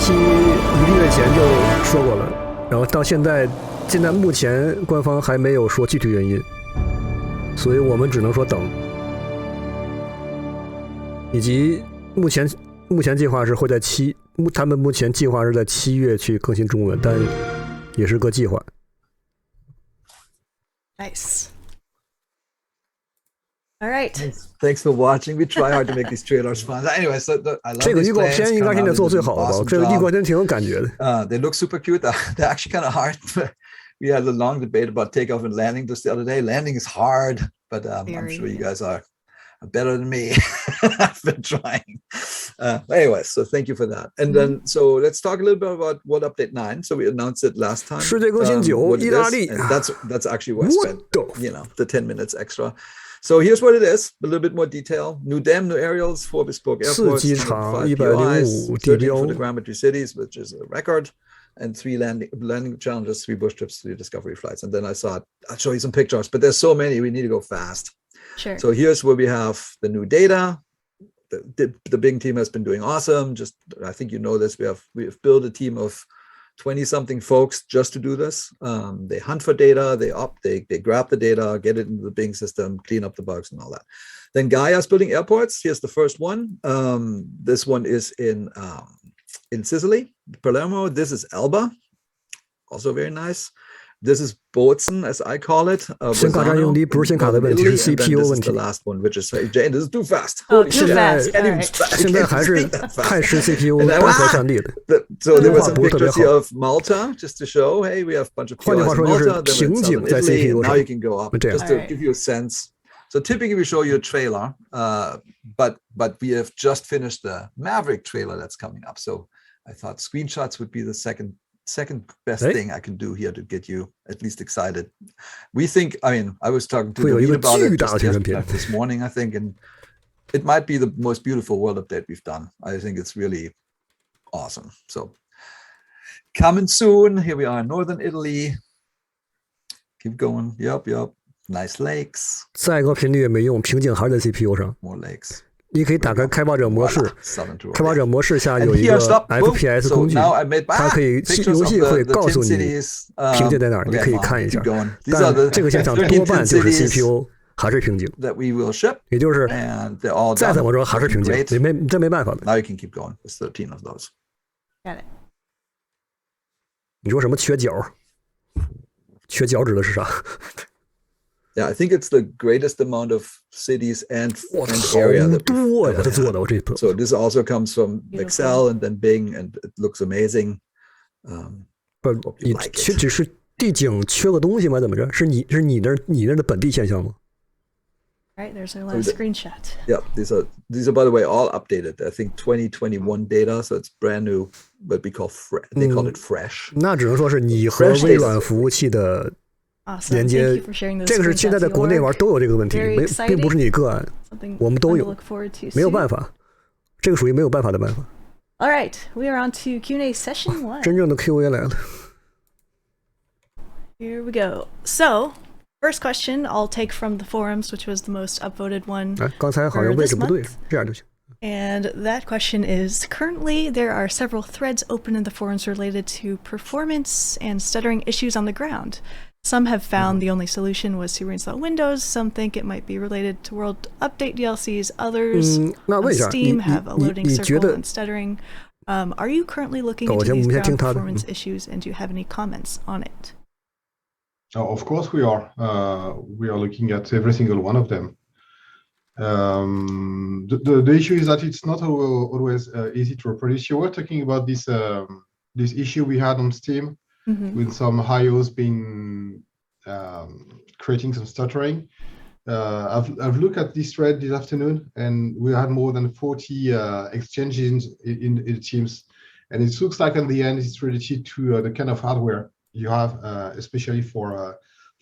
期1个月前就说过了，然后到现在目前官方还没有说具体原因，所以我们只能说等。以及目前计划是会在他们目前计划是在7月去更新中文，但也是个计划。Nice. All right. Thanks for watching. We try hard to make these trailers fun. Anyway, so I love 这个预告片应该现在做最好的吧？这个预告片挺有感觉的。They look super cute. They're actually kind of hard. We had a long debate about takeoff and landing just the other day. Landing is hard, but I'm sure you guys are better than me. I've been trying. Anyway, so thank you for that. And then, so let's talk a little bit about World Update 9. So we announced it last time. 世界更新9，意大利。And that's actually where I spent, the 10 minutes extra. So here's what it is, a little bit more detail. New dam, new aerials, 4 bespoke airports, 4机场，105 13 地标 for the grammetry cities, which is a record, and 3 landing challenges, 3 bush trips, 3 discovery flights. And then I thought, I'll show you some pictures, but there's so many, we need to go fast. Sure. So here's where we have the new data. The Bing team has been doing awesome. Just, I think you know this, we have built a team of 20-something folks just to do this. They hunt for data, they grab the data, get it into the Bing system, clean up the bugs and all that. Then Gaia's building airports. Here's the first one. This one is in Sicily, Palermo. This is Elba, also very nice. This is Bozen, as I call it. 显卡占用的不是显卡的问题，是 CPU 问题。 The last one, which is Jane, this is too fast. Oh, too fast. 现在还是太吃 CPU 单核算力的。 So there were some pictures here of Malta, just to show, hey, we have a bunch of POIs in Malta. Then we're in Italy, and now you can go up, just to give you a sense. So typically we show you a trailer, but we have just finished the Maverick trailer that's coming up. So I thought screenshots would be the second best thing I can do here to get you at least excited. We think, I mean, I was talking to David about it just this morning, I think, and it might be the most beautiful world update we've done. I think it's really awesome. So coming soon. Here we are in northern Italy. Keep going. Yup. Nice lakes. 再高频率也没用，瓶颈还是在 CPU 上。 More lakes. 你可以打开开发者模式，开发者模式下有一个 FPS 工具，它可以游戏会告诉你瓶颈在哪儿，你可以看一下。但这个现场多半就是 CPU 还是瓶颈，也就是再怎么说还是瓶颈，这没办法的。你说什么缺角？缺角指的是啥？ Yeah, I think it's the greatest amount of cities and area that so this also comes from Excel and then Bing, and it looks amazing. 你缺只是地景缺个东西吗？怎么着？是你那的本地现象吗？ Right, there's our last screenshot. Yeah, these are by the way all updated. I think 2021 data, so it's brand new, but they call it fresh. 那只能说是你和微软服务器的 连接，这个是现在在国内玩都有这个问题，并不是你个案，我们都有，没有办法，这个属于没有办法的办法。All right, we are on to Q&A session 1. 真正的 QA 来了。Here we go. So, first question I'll take from the forums, which was the most upvoted one. 刚才好像位置不对，这样就行。 And that question is, currently there are several threads open in the forums related to performance and stuttering issues on the ground. Some have found the only solution was to reinstall Windows. Some think it might be related to World Update DLCs. Others on Steam have a loading circle and stuttering. Are you currently looking into these ground performance issues, and do you have any comments on it? Of course we are. We are looking at every single one of them. The issue is that it's not always easy to reproduce. You were talking about this issue we had on Steam. With some IOs being creating some stuttering. I've looked at this thread this afternoon, and we had more than 40 exchanges in the teams, and it looks like at the end it's related to the kind of hardware you have, especially for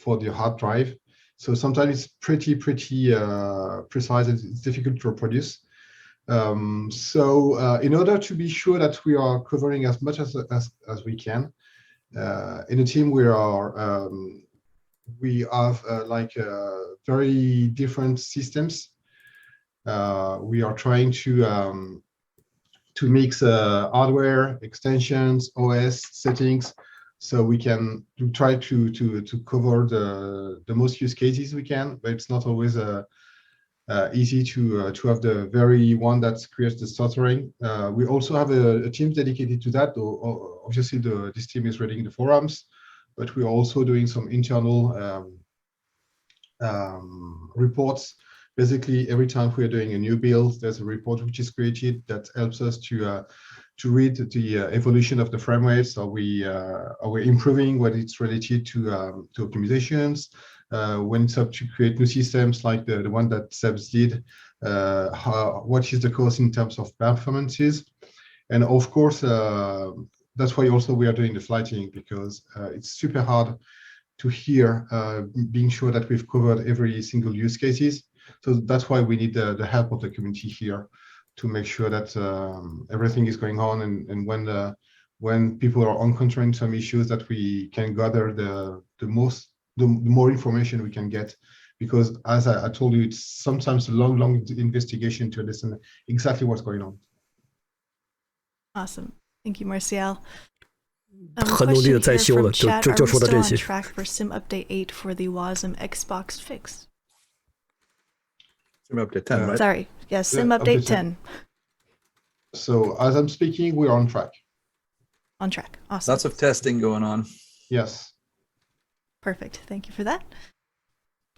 the hard drive. So sometimes it's pretty precise. It's difficult to reproduce. So in order to be sure that we are covering as much as we can. In the team, we have very different systems. We are trying to to mix hardware, extensions, OS settings, so we can try to cover the most use cases we can, but it's not always easy to have the very one that creates the stuttering. We also have a team dedicated to that, though obviously this team is reading the forums, but we're also doing some internal reports. Basically, every time we are doing a new build, there's a report which is created that helps us to read the evolution of the frame rates. Are we improving when it's related to optimizations? When it's up to create new systems like the one that Sebs did, what is the cost in terms of performances? And of course, that's why also we are doing the flighting, because it's super hard to hear, being sure that we've covered every single use cases. So that's why we need the help of the community here to make sure that everything is going on, and when people are encountering some issues, that we can gather the more information we can get, because as I told you, it's sometimes a long investigation to understand exactly what's going on. Awesome, thank you, Martial. 很努力的在修了，就说到这些。Are we still on track for Sim Update 8 for the Wasm Xbox fix? Sim Update 10, right? Sorry, yes, Sim Update 10. So as I'm speaking, we're on track. On track, awesome. Lots of testing going on. Yes. Perfect, thank you for that.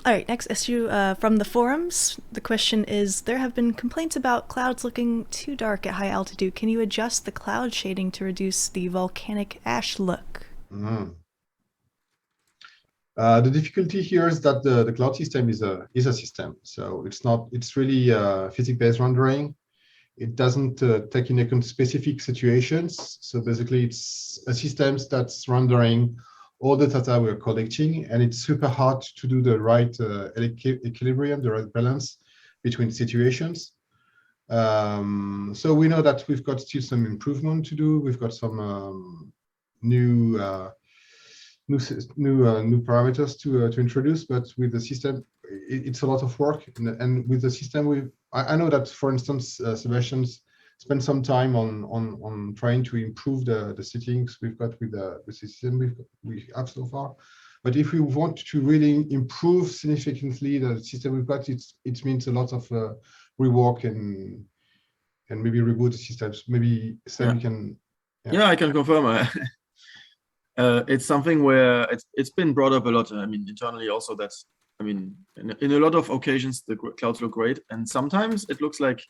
All right, next issue from the forums. The question is, there have been complaints about clouds looking too dark at high altitude. Can you adjust the cloud shading to reduce the volcanic ash look? The difficulty here is that the cloud system is a system, so it's really physics-based rendering. It doesn't take into account specific situations. So basically, it's a system that's rendering all the data we're collecting, and it's super hard to do the right equilibrium, the right balance between situations. So we know that we've got still some improvement to do. We've got some new parameters to introduce, but with the system, it's a lot of work. And with the system, I know that, for instance, Sebastian's spent some time on trying to improve the settings we've got with the system we have so far. But if we want to really improve significantly the system we've got, it means a lot of rework and maybe reboot the systems. Maybe Sam, you can. Yeah, I can confirm. It's something where it's been brought up a lot. I mean, internally also, that I mean, in a lot of occasions the clouds look great, and sometimes it looks like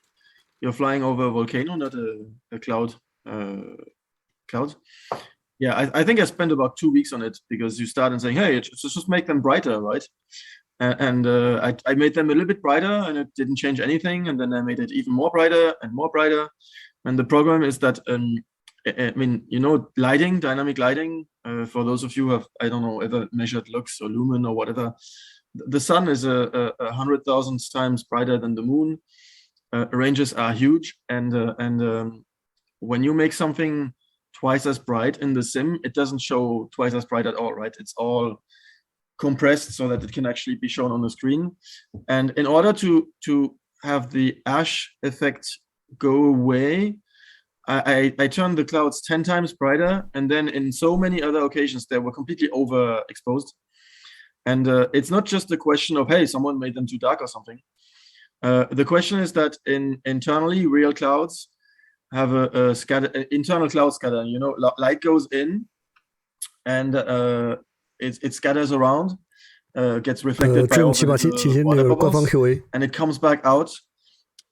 you're flying over a volcano, not a cloud. Yeah, I think I spent about 2 weeks on it, because you start and saying, hey, just make them brighter, right? And I made them a little bit brighter, and it didn't change anything. And then I made it even more brighter and more brighter. And the problem is that, I mean, you know, lighting, dynamic lighting, for those of you who have, I don't know, ever measured lux or lumen or whatever, the sun is 100,000 times brighter than the moon. Ranges are huge, and when you make something twice as bright in the sim, it doesn't show twice as bright at all, right? It's all compressed so that it can actually be shown on the screen. And in order to have the ash effect go away, I turned the clouds 10 times brighter, and then in so many other occasions they were completely overexposed. And it's not just a question of, hey, someone made them too dark or something. The question is that internally, real clouds have a internal cloud scatter. You know, light goes in, and it scatters around, gets reflected by all the water bubbles, and it comes back out.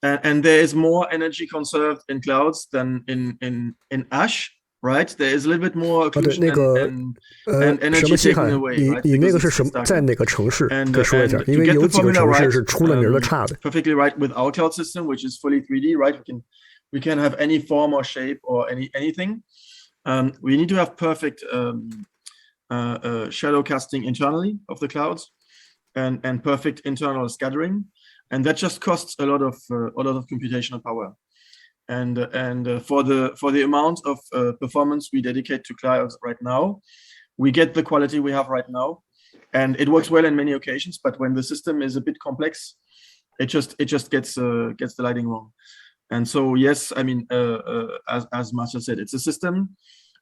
And there is more energy conserved in clouds than in ash. Right, there is a little bit more occlusion and energy taken away. Right? 你那个是什么？在哪个城市？可以说一下，因为有几个城市是出了名的差的。Perfectly right with our cloud system, which is fully 3D. Right, we can have any form or shape or anything. We need to have perfect shadow casting internally of the clouds, and perfect internal scattering, and that just costs a lot of computational power. And for the amount of performance we dedicate to clouds right now, we get the quality we have right now, and it works well in many occasions. But when the system is a bit complex, it just gets the lighting wrong. And so, yes, I mean, as Marcel said, it's a system.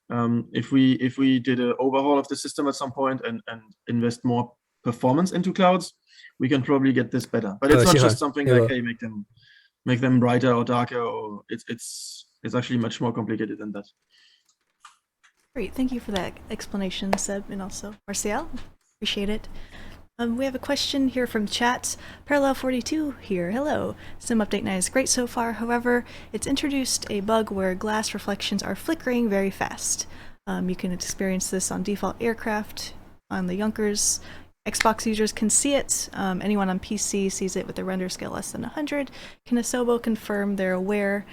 If we did an overhaul of the system at some point and invest more performance into clouds, we can probably get this better. But it's not just something like, hey, make them brighter or darker, or it's actually much more complicated than that. Great, thank you for that explanation, Seb, and also Marcel. Appreciate it. We have a question here from chat. Parallel 42 here. Hello. Sim Update 9 is great so far. However, it's introduced a bug where glass reflections are flickering very fast. You can experience this on default aircraft, on the Junkers. Xbox users can see it. Anyone on PC sees it with a render scale less than 100. Can Asobo confirm they're aware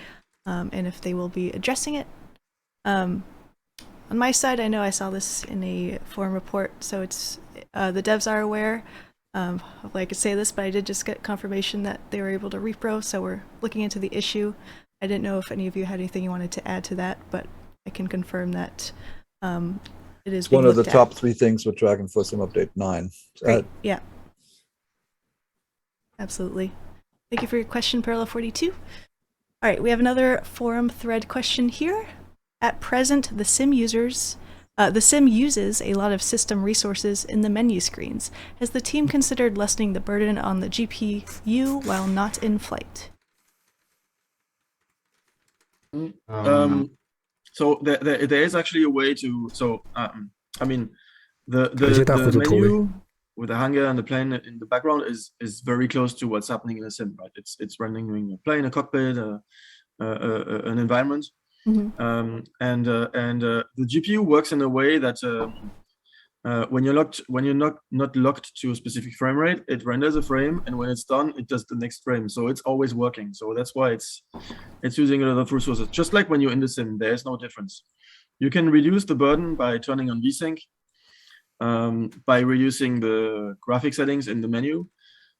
and if they will be addressing it? On my side, I know I saw this in a forum report, so it's the devs are aware. Hopefully I could say this, but I did just get confirmation that they were able to repro, so we're looking into the issue. I didn't know if any of you had anything you wanted to add to that, but I can confirm that it is one of the top 3 things we're tracking for Sim Update 9. Great, yeah. Absolutely. Thank you for your question, Parallel 42. All right, we have another forum thread question here. At present, the sim uses a lot of system resources in the menu screens. Has the team considered lessening the burden on the GPU while not in flight? So there is actually a way to. So I mean, the menu with the hangar and the plane in the background is very close to what's happening in a sim, right? It's running a plane, a cockpit, an environment. Mm-hmm. And the GPU works in a way that when you're not locked to a specific frame rate, it renders a frame, and when it's done, it does the next frame. So it's always working. So that's why it's using a lot of resources. Just like when you're in the sim, there's no difference. You can reduce the burden by turning on VSync, by reducing the graphic settings in the menu.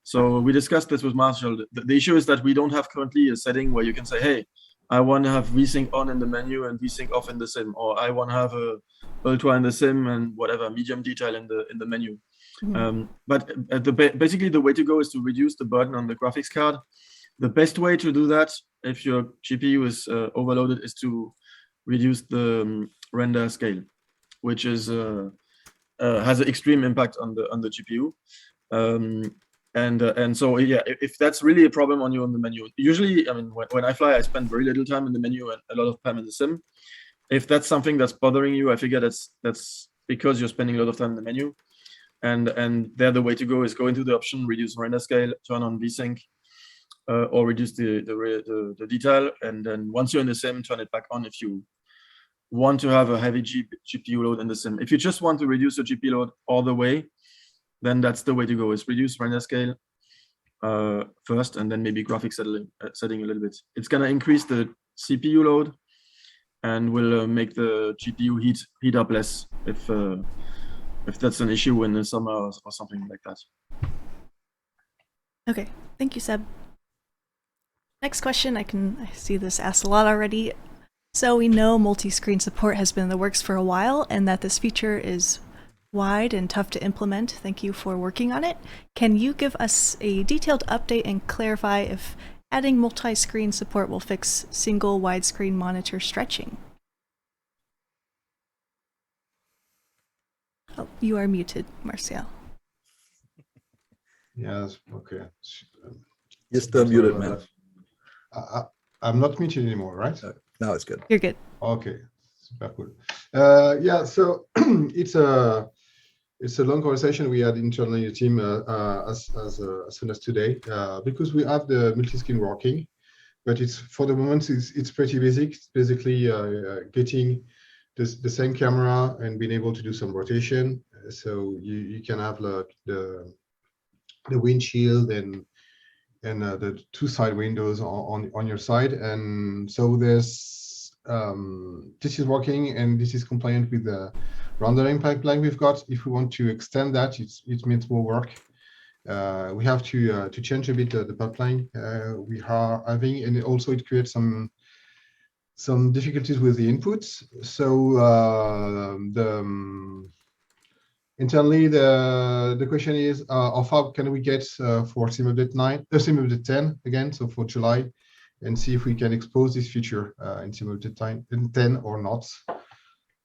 So we discussed this with Marshall. The issue is that we don't have currently a setting where you can say, hey, I want to have VSync on in the menu and VSync off in the sim, or I want to have a ultra in the sim and whatever medium detail in the menu. Mm-hmm. But basically the way to go is to reduce the burden on the graphics card. The best way to do that, if your GPU is overloaded, is to reduce the render scale, which is has an extreme impact on the GPU. And so yeah, if that's really a problem on you on the menu, usually, I mean, when I fly, I spend very little time in the menu and a lot of time in the sim. If that's something that's bothering you, I figure that's because you're spending a lot of time in the menu. And there the way to go is go into the option, reduce render scale, turn on VSync, or reduce the detail, and then once you're in the sim, turn it back on if you want to have a heavy GPU load in the sim. If you just want to reduce the GPU load all the way, then that's the way to go, is reduce render scale first, and then maybe graphics setting a little bit. It's gonna increase the CPU load and will make the GPU heat up less if that's an issue in the summer or something like that. Okay, thank you, Seb. Next question, I see this asked a lot already. So we know multi-screen support has been in the works for a while, and that this feature is wide and tough to implement. Thank you for working on it. Can you give us a detailed update and clarify if adding multi-screen support will fix single widescreen monitor stretching? Oh, you are muted, Marcel. Yes, okay. You're still muted, man. I'm not muted anymore, right? Now it's good. You're good. Okay, super cool. Yeah, so it's a long conversation we had internally in the team as soon as today, because we have the multi-screen working, but it's for the moment it's pretty basic. It's basically getting the same camera and being able to do some rotation, so you can have the windshield and the two side windows on your side, and so there's this is working and this is compliant with the rendering pipeline we've got. If we want to extend that, it means more work. We have to change a bit the pipeline we are having, and also it creates some difficulties with the inputs. So internally, the question is, how far can we get for Sim Update 10 again? So for July and see if we can expose this feature in simultaneous intent or not.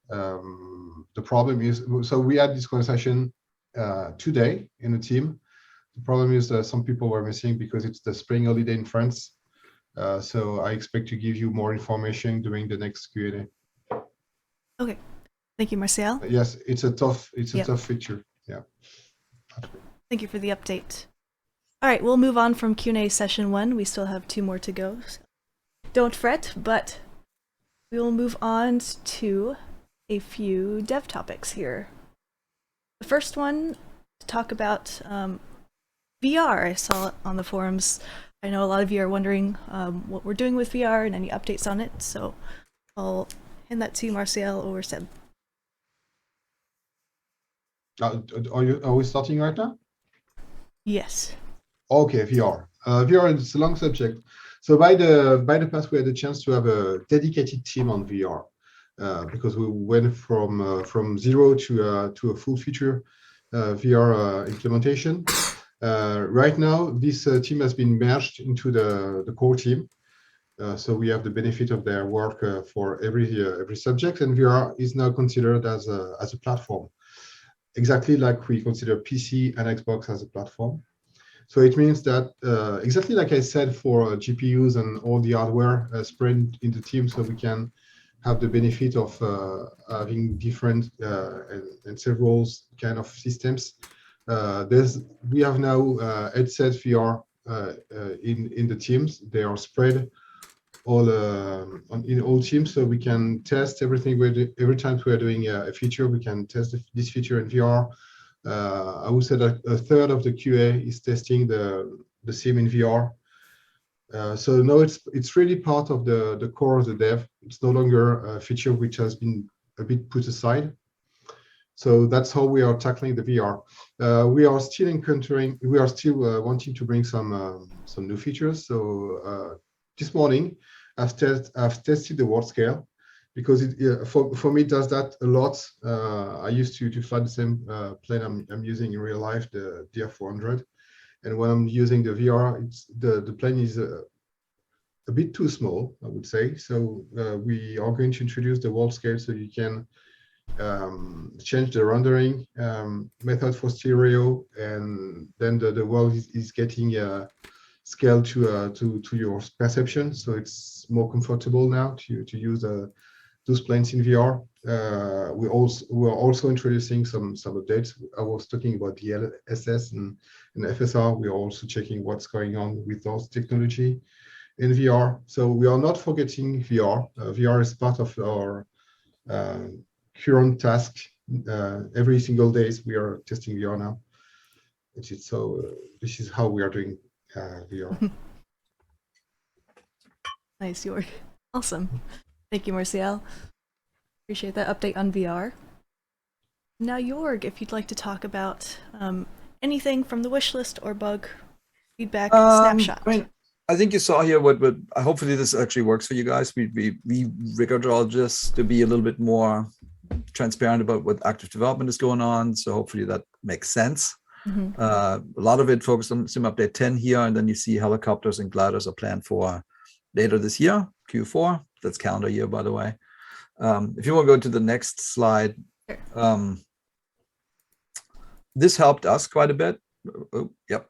The problem is, so we had this conversation today in the team. The problem is that some people were missing because it's the spring holiday in France. So I expect to give you more information during the next Q&A. Okay, thank you, Martial. Yes, it's a tough feature. Yeah. Thank you for the update. All right, we'll move on from Q&A session 1. We still have 2 more to go. So don't fret, but we will move on to a few dev topics here. The first one to talk about VR. I saw it on the forums. I know a lot of you are wondering what we're doing with VR and any updates on it, so I'll hand that to Martial or Seb. Are we starting right now? Yes. Okay, VR. VR is a long subject. So by the past, we had the chance to have a dedicated team on VR because we went from zero to a full feature VR implementation. Right now, this team has been merged into the core team. So we have the benefit of their work for every subject, and VR is now considered as a platform, exactly like we consider PC and Xbox as a platform. So it means that exactly like I said for GPUs and all the hardware spread in the team, so we can have the benefit of having different and several kind of systems. We have now headset VR in the teams. They are spread all in all teams, so we can test everything. Every time we are doing a feature, we can test this feature in VR. I would say that a third of the QA is testing the sim in VR. So no, it's really part of the core of the dev. It's no longer a feature which has been a bit put aside. So that's how we are tackling the VR. We are still wanting to bring some new features. So this morning, I've tested the world scale because for me it does that a lot. I used to fly the same plane I'm using in real life, the DR400, and when I'm using the VR, the plane is a bit too small, I would say. So we are going to introduce the world scale so you can change the rendering method for stereo, and then the world is getting scaled to your perception, so it's more comfortable now to use those planes in VR. We are also introducing some updates. I was talking about the LSS and FSR. We are also checking what's going on with those technology in VR. So we are not forgetting VR. VR is part of our current task. Every single day we are testing VR now. So this is how we are doing VR. Nice, Jorg. Awesome. Thank you, Martial. Appreciate that update on VR. Now, Jorg, if you'd like to talk about anything from the wish list or bug feedback snapshot. I think you saw here what hopefully this actually works for you guys. We rigor just to be a little bit more transparent about what active development is going on. So hopefully that makes sense. Mm-hmm. A lot of it focused on Sim Update 10 here, and then you see helicopters and gliders are planned for later this year, Q4. That's calendar year, by the way. If you want to go to the next slide, this helped us quite a bit. Yep.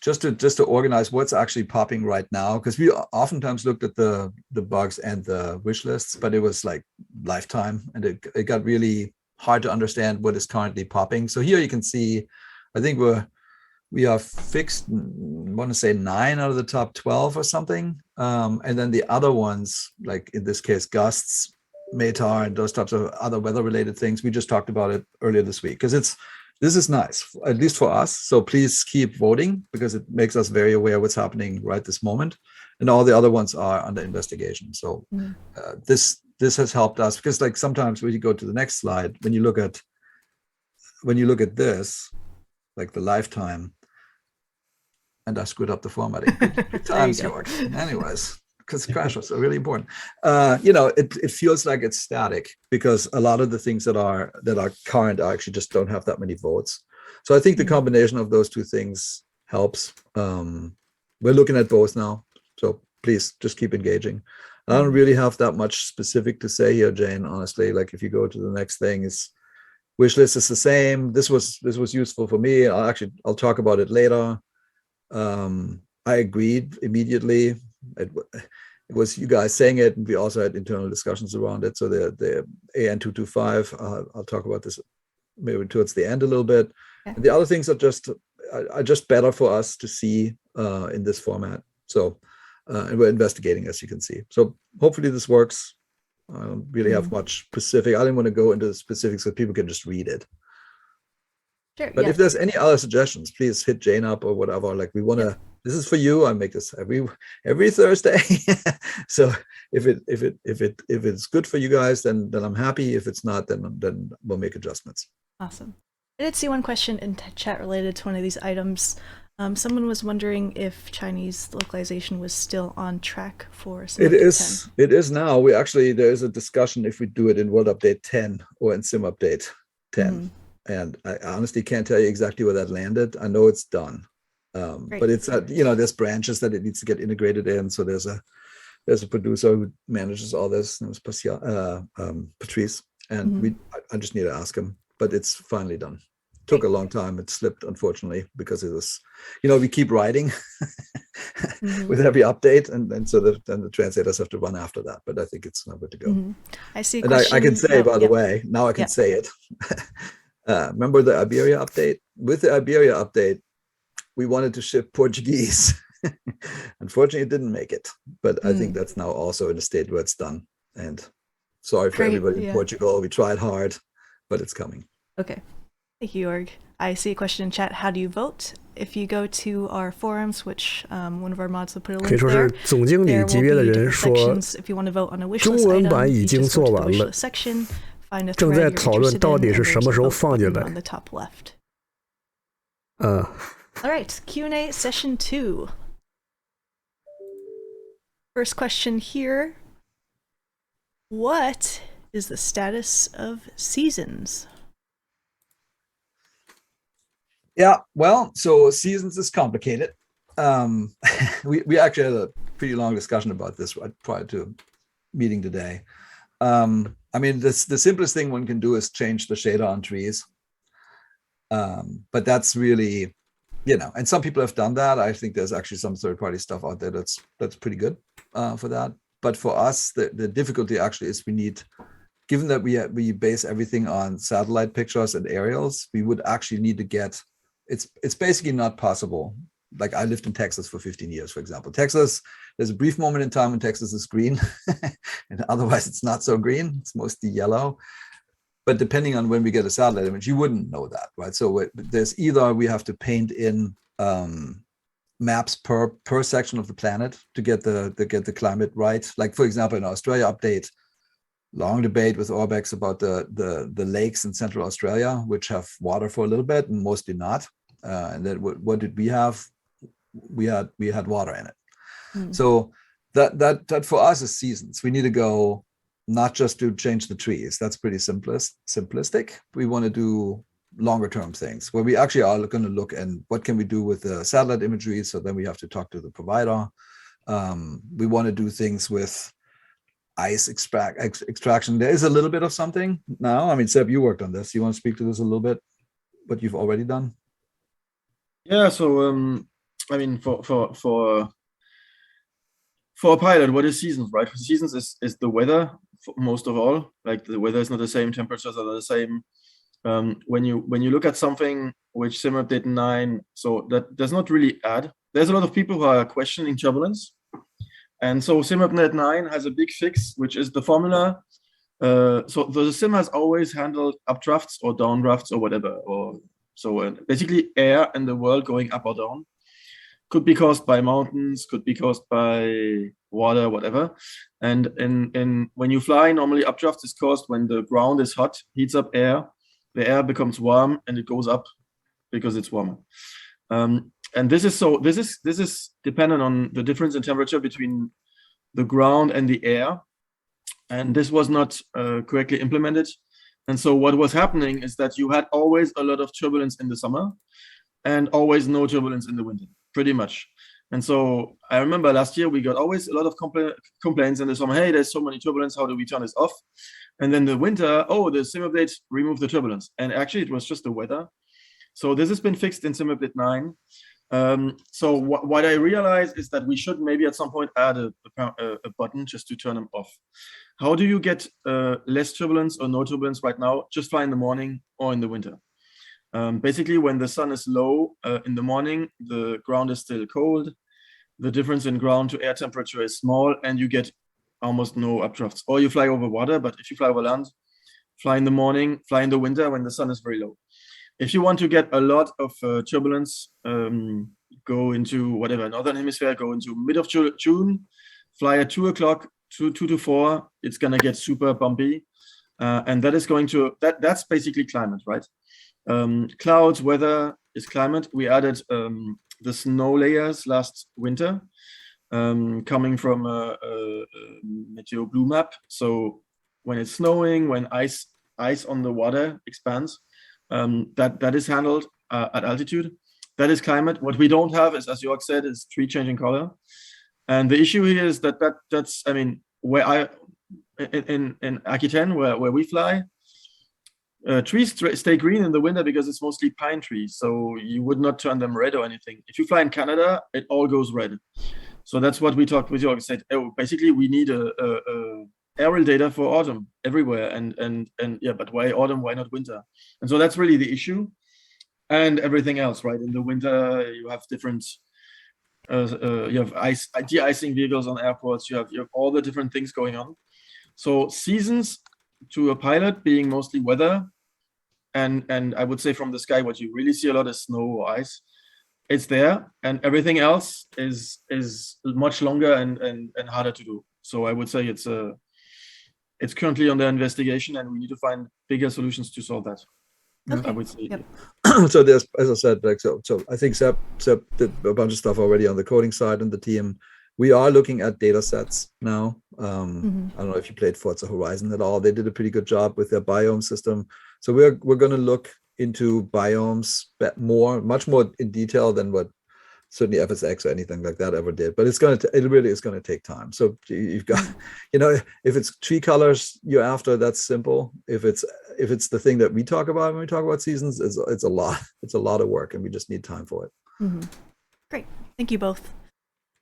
Just to organize what's actually popping right now, because we oftentimes looked at the bugs and the wish lists, but it was like lifetime, and it got really hard to understand what is currently popping. So here you can see, I think we are fixed, I want to say 9 out of the top 12 or something. And then the other ones, like in this case, gusts, METAR, and those types of other weather-related things, we just talked about it earlier this week, because this is nice, at least for us. So please keep voting, because it makes us very aware of what's happening right this moment. And all the other ones are under investigation. So this has helped us, because like sometimes when you go to the next slide, when you look at this, like the lifetime, and I screwed up the formatting. Good times, Jorg. Anyways, because crash was really important. It feels like it's static, because a lot of the things that are current actually just don't have that many votes. So I think the combination of those two things helps. We're looking at both now, so please just keep engaging. I don't really have that much specific to say here, Jane, honestly. Like if you go to the next thing, is wish list is the same. This was useful for me. I'll talk about it later. I agreed immediately. It was you guys saying it, and we also had internal discussions around it. So the AN225, I'll talk about this maybe towards the end a little bit. Okay. And the other things are just better for us to see in this format. So and we're investigating, as you can see. So hopefully this works. I don't really have much specific. I didn't want to go into the specifics so people can just read it. Sure, but if there's any other suggestions, please hit Jane up or whatever. Like we want to. This is for you. I make this every Thursday. So if it's good for you guys, then I'm happy. If it's not, then we'll make adjustments. Awesome. I did see one question in chat related to one of these items. Someone was wondering if Chinese localization was still on track for Sim Update 10. It is now. There is a discussion if we do it in World Update 10 or in Sim Update 10. And I honestly can't tell you exactly where that landed. I know it's done. But it's there's branches that it needs to get integrated in. So there's a producer who manages all this. It was Patrice. And I just need to ask him. But it's finally done. Took a long time. It slipped, unfortunately, because it was, we keep writing with every update, and so then the translators have to run after that. But I think it's now good to go. I see. And I can say, by the way, now I can say it. Remember the Iberia update? With the Iberia update, we wanted to ship Portuguese. Unfortunately, it didn't make it. But I think that's now also in a state where it's done. And sorry for everybody in Portugal. We tried hard, but it's coming. Okay. Thank you, Jorg. I see a question in chat. How do you vote? If you go to our forums, which one of our mods will put a link there, there will be different sections. If you want to vote on a wish list item, you just go to the wish list section, find a thread you're interested in, and there's a vote button on the top left. All right, Q&A session 2. First question here. What is the status of seasons? Yeah, well, so seasons is complicated. We actually had a pretty long discussion about this prior to meeting today. I mean, the simplest thing one can do is change the shader on trees. But that's really, and some people have done that. I think there's actually some third-party stuff out there that's pretty good for that. But for us, the difficulty actually is we need, given that we base everything on satellite pictures and aerials, we would actually need to get. It's basically not possible. Like I lived in Texas for 15 years, for example. Texas, there's a brief moment in time when Texas is green, and otherwise it's not so green. It's mostly yellow. But depending on when we get a satellite image, you wouldn't know that, right? So there's either we have to paint in maps per section of the planet to get the climate right. Like for example, in Australia update, long debate with Orbex about the lakes in Central Australia, which have water for a little bit and mostly not. And then what did we have? We had water in it. So that for us is seasons. We need to go not just to change the trees. That's pretty simplistic. We want to do longer term things where we actually are going to look and what can we do with the satellite imagery. So then we have to talk to the provider. We want to do things with ice extraction. There is a little bit of something now. I mean, Seb, you worked on this. You want to speak to this a little bit, what you've already done? Yeah. So, I mean, for a pilot, what is seasons, right? For seasons is the weather, most of all. Like the weather is not the same, temperatures are not the same. When you look at something which Sim Update 9, so that does not really add. There's a lot of people who are questioning turbulence. And so Sim Update 9 has a big fix, which is the formula. So the sim has always handled updrafts or downdrafts or whatever. Basically air in the world going up or down. Could be caused by mountains, could be caused by water, whatever. And when you fly, normally updraft is caused when the ground is hot, heats up air, the air becomes warm and it goes up because it's warmer. And this is dependent on the difference in temperature between the ground and the air. And this was not correctly implemented. And so what was happening is that you had always a lot of turbulence in the summer and always no turbulence in the winter, pretty much. And so I remember last year we got always a lot of complaints in the summer. Hey, there's so many turbulence. How do we turn this off? And then the winter, oh, the sim update removed the turbulence. And actually, it was just the weather. So this has been fixed in sim update 9. So what I realized is that we should maybe at some point add a button just to turn them off. How do you get less turbulence or no turbulence right now? Just fly in the morning or in the winter. Basically, when the sun is low in the morning, the ground is still cold. The difference in ground to air temperature is small, and you get almost no updrafts. Or you fly over water, but if you fly over land, fly in the morning, fly in the winter when the sun is very low. If you want to get a lot of turbulence, go into whatever, northern hemisphere, go into mid of June, fly at 2 o'clock, 2 to 4, it's gonna get super bumpy. And that is going to, that's basically climate, right? Clouds, weather is climate. We added the snow layers last winter, coming from a Meteo Blue map. So when it's snowing, when ice on the water expands, that is handled at altitude. That is climate. What we don't have is, as Jörg said, is tree changing color. And the issue here is that's I mean, where in Aquitaine, where we fly, trees stay green in the winter because it's mostly pine trees, so you would not turn them red or anything. If you fly in Canada, it all goes red. So that's what we talked with you. Said, oh, basically we need a aerial data for autumn everywhere, and yeah, but why autumn? Why not winter? And so that's really the issue, and everything else, right? In the winter, you have different. You have de-icing vehicles on airports. You have all the different things going on. So seasons to a pilot being mostly weather. And I would say from the sky, what you really see a lot is snow or ice. It's there, and everything else is much longer and harder to do. So I would say it's currently under investigation, and we need to find bigger solutions to solve that. Okay. I would say. Yep. So there's, as I said, like so I think Seb did a bunch of stuff already on the coding side and the team. We are looking at data sets now. I don't know if you played Forza Horizon at all. They did a pretty good job with their biome system. So we're going to look into biomes much more in detail than what certainly FSX or anything like that ever did. But it really is going to take time. So you've got, if it's tree colors you're after, that's simple. If it's the thing that we talk about when we talk about seasons, it's a lot. It's a lot of work, and we just need time for it. Great, thank you both.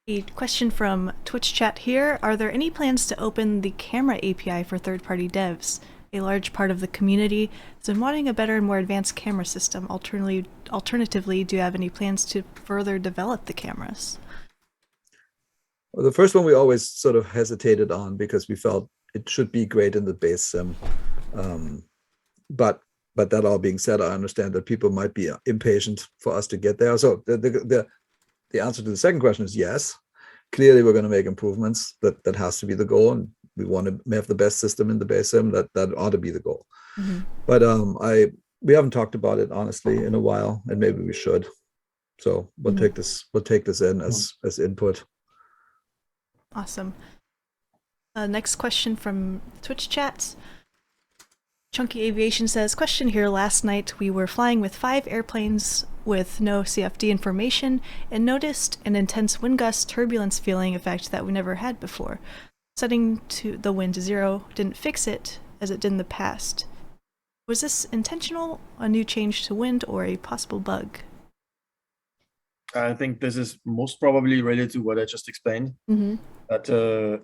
A question from Twitch chat here. Are there any plans to open the camera API for third-party devs? A large part of the community has been wanting a better and more advanced camera system. Alternatively, do you have any plans to further develop the cameras? Well, the first one we always sort of hesitated on because we felt it should be great in the base sim. But that all being said, I understand that people might be impatient for us to get there. So the answer to the second question is yes. Clearly, we're going to make improvements. That has to be the goal, and we want to have the best system in the base sim. That ought to be the goal. But we haven't talked about it honestly in a while, and maybe we should. So we'll take this in as input. Awesome. Next question from Twitch chats. Chunky Aviation says, question here, last night we were flying with 5 airplanes with no CFD information and noticed an intense wind gust turbulence feeling effect that we never had before. Setting to the wind to 0 didn't fix it as it did in the past. Was this intentional, a new change to wind, or a possible bug? I think this is most probably related to what I just explained. That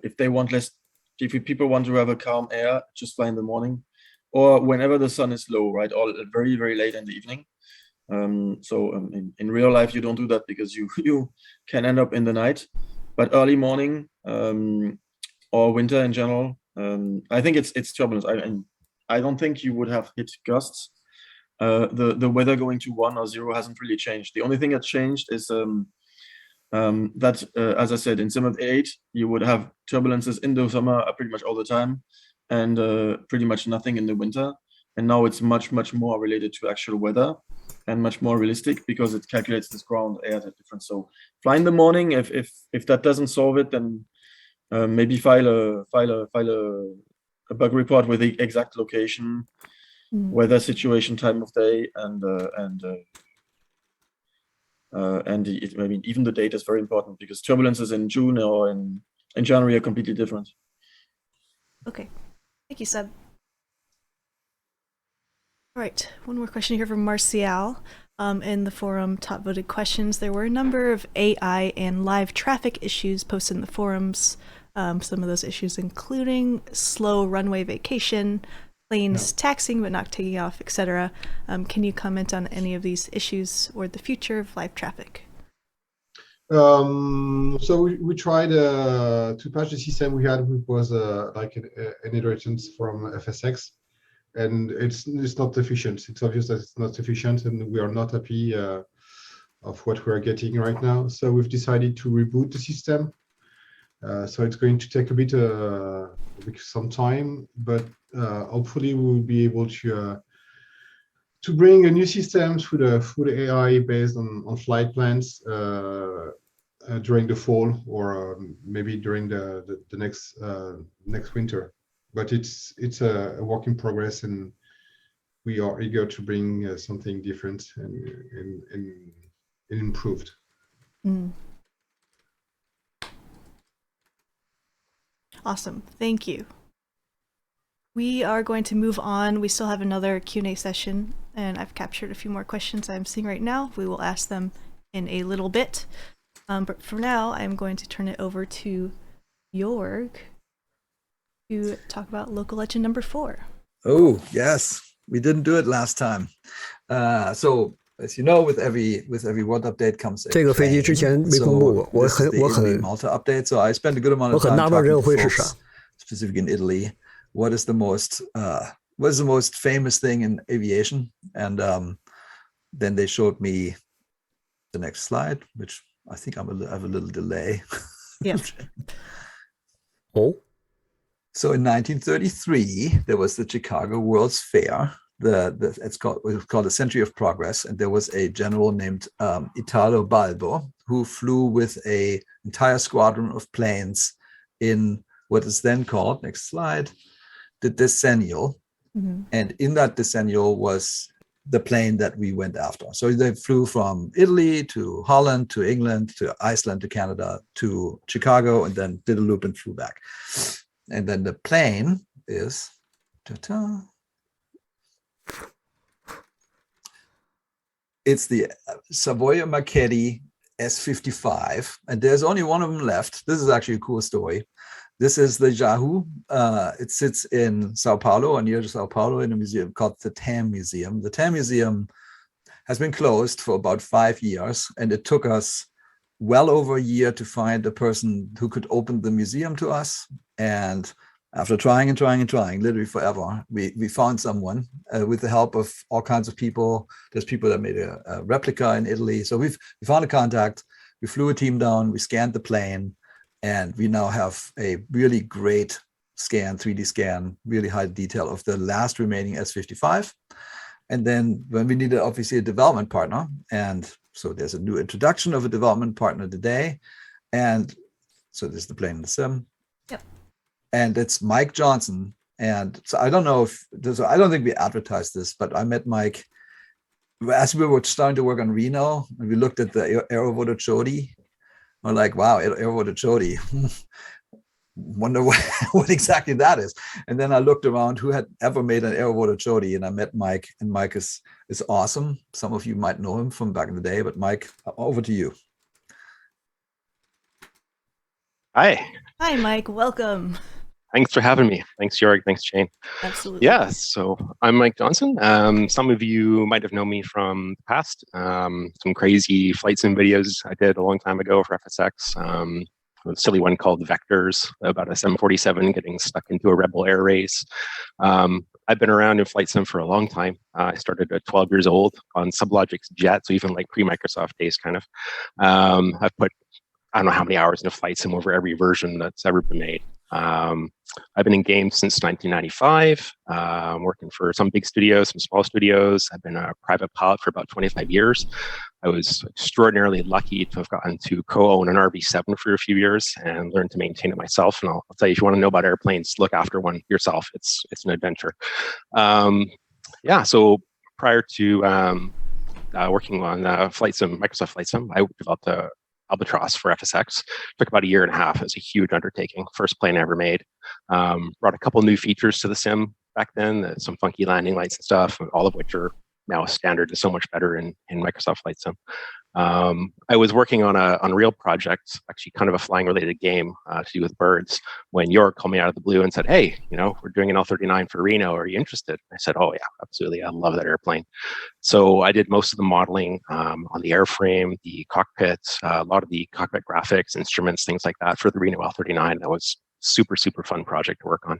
if people want to have a calm air, just fly in the morning. Or whenever the sun is low, right? Or very, very late in the evening. In real life, you don't do that because you can end up in the night. But early morning or winter in general, I think it's turbulence. I don't think you would have hit gusts. The weather going to 1 or 0 hasn't really changed. The only thing that changed is that, as I said, in Sim 8, you would have turbulences in the summer pretty much all the time, and pretty much nothing in the winter. And now it's much, much more related to actual weather and much more realistic because it calculates this ground air difference. So fly in the morning. If that doesn't solve it, then maybe file a bug report with the exact location, weather situation, time of day, and And I mean, even the date is very important because turbulences in June or in January are completely different. Okay, thank you, Seb. All right, one more question here from Marcial. In the forum top voted questions, there were a number of AI and live traffic issues posted in the forums. Some of those issues including slow runway vacation, planes taxiing but not taking off, etc. Can you comment on any of these issues or the future of live traffic? So we tried to patch the system we had, which was like an inheritance from FSX, and it's not sufficient. It's obvious that it's not sufficient, and we are not happy of what we are getting right now. So we've decided to reboot the system. So it's going to take a bit some time, but hopefully we will be able to bring a new system through the AI based on flight plans during the fall, or maybe during the next winter. But it's a work in progress, and we are eager to bring something different and improved. Awesome, thank you. We are going to move on. We still have another Q&A session, and I've captured a few more questions I'm seeing right now. We will ask them in a little bit. But for now, I'm going to turn it over to Jörg to talk about local legend number 4. Oh, yes. We didn't do it last time. So, as you know, with every world update comes a 这个飞机之前没公布过，我很 Malta update. So I spent a good amount of time talking to folks, specifically in Italy. What is the most famous thing in aviation? And then they showed me the next slide, which I think I have a little delay. Yeah. Oh. So in 1933, there was the Chicago World's Fair. It was called the Century of Progress, and there was a general named Italo Balbo who flew with an entire squadron of planes in what is then called, next slide, the decennial. And in that decennial was the plane that we went after. So they flew from Italy to Holland to England to Iceland to Canada to Chicago, and then did a loop and flew back. And then the plane is it's the Savoia Marchetti S55, and there's only one of them left. This is actually a cool story. This is the Yahoo. It sits in Sao Paulo, or near Sao Paulo, in a museum called the TAM Museum. The TAM Museum has been closed for about 5 years, and it took us well over a year to find a person who could open the museum to us. And after trying, literally forever, we found someone with the help of all kinds of people. There's people that made a replica in Italy. So we found a contact. We flew a team down. We scanned the plane. And we now have a really great scan, 3D scan, really high detail of the last remaining S55. And then when we needed, obviously, a development partner, and so there's a new introduction of a development partner today. And so there's the plane in the sim. Yep. And it's Mike Johnson. And so I don't know I don't think we advertised this, but I met Mike as we were starting to work on Reno, and we looked at the Aerovoto Chodi. We're like, wow, Aerovoto Chodi. Wonder what exactly that is. And then I looked around who had ever made an Aerovoto Chodi, and I met Mike, and Mike is awesome. Some of you might know him from back in the day, but Mike, over to you. Hi. Hi, Mike. Welcome. Thanks for having me. Thanks, Jörg. Thanks, Jane. Absolutely. Yeah, so I'm Mike Johnson. Some of you might have known me from the past. Some crazy flight sim videos I did a long time ago for FSX. A silly one called Vectors, about a 747 getting stuck into a Rebel air race. I've been around in flight sim for a long time. I started at 12 years old on Sublogic's Jet, so even like pre-Microsoft days, kind of. I've put, I don't know how many hours into flight sim over every version that's ever been made. I've been in games since 1995, working for some big studios, some small studios. I've been a private pilot for about 25 years. I was extraordinarily lucky to have gotten to co-own an RB7 for a few years and learn to maintain it myself. And I'll tell you, if you want to know about airplanes, look after one yourself. It's an adventure. Yeah, so prior to working on Flight Sim, Microsoft Flight Sim. I developed Albatross for FSX. Took about 1.5 years. It was a huge undertaking. First plane I ever made. Brought a couple new features to the sim back then, some funky landing lights and stuff, all of which are now standard and so much better in Microsoft Flight Sim. I was working on a real project, actually kind of a flying related game to do with birds, when York called me out of the blue and said, hey, we're doing an L39 for Reno. Are you interested? I said, oh yeah, absolutely. I love that airplane. So I did most of the modeling on the airframe, the cockpit, a lot of the cockpit graphics, instruments, things like that for the Reno L39. That was super, super fun project to work on.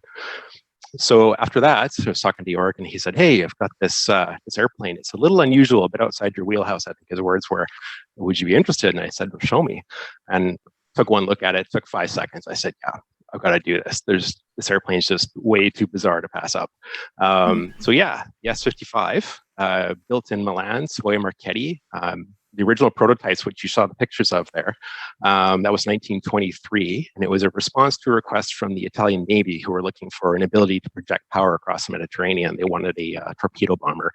So after that, I was talking to York, and he said, hey, I've got this airplane. It's a little unusual, a bit outside your wheelhouse. I think his words were, would you be interested? And I said, well, show me. And took one look at it, took 5 seconds. I said, yeah, I've got to do this. This airplane is just way too bizarre to pass up. So yeah, the S-55, built in Milan, Savoia Marchetti. The original prototypes, which you saw the pictures of there, that was 1923, and it was a response to a request from the Italian Navy, who were looking for an ability to project power across the Mediterranean. They wanted a torpedo bomber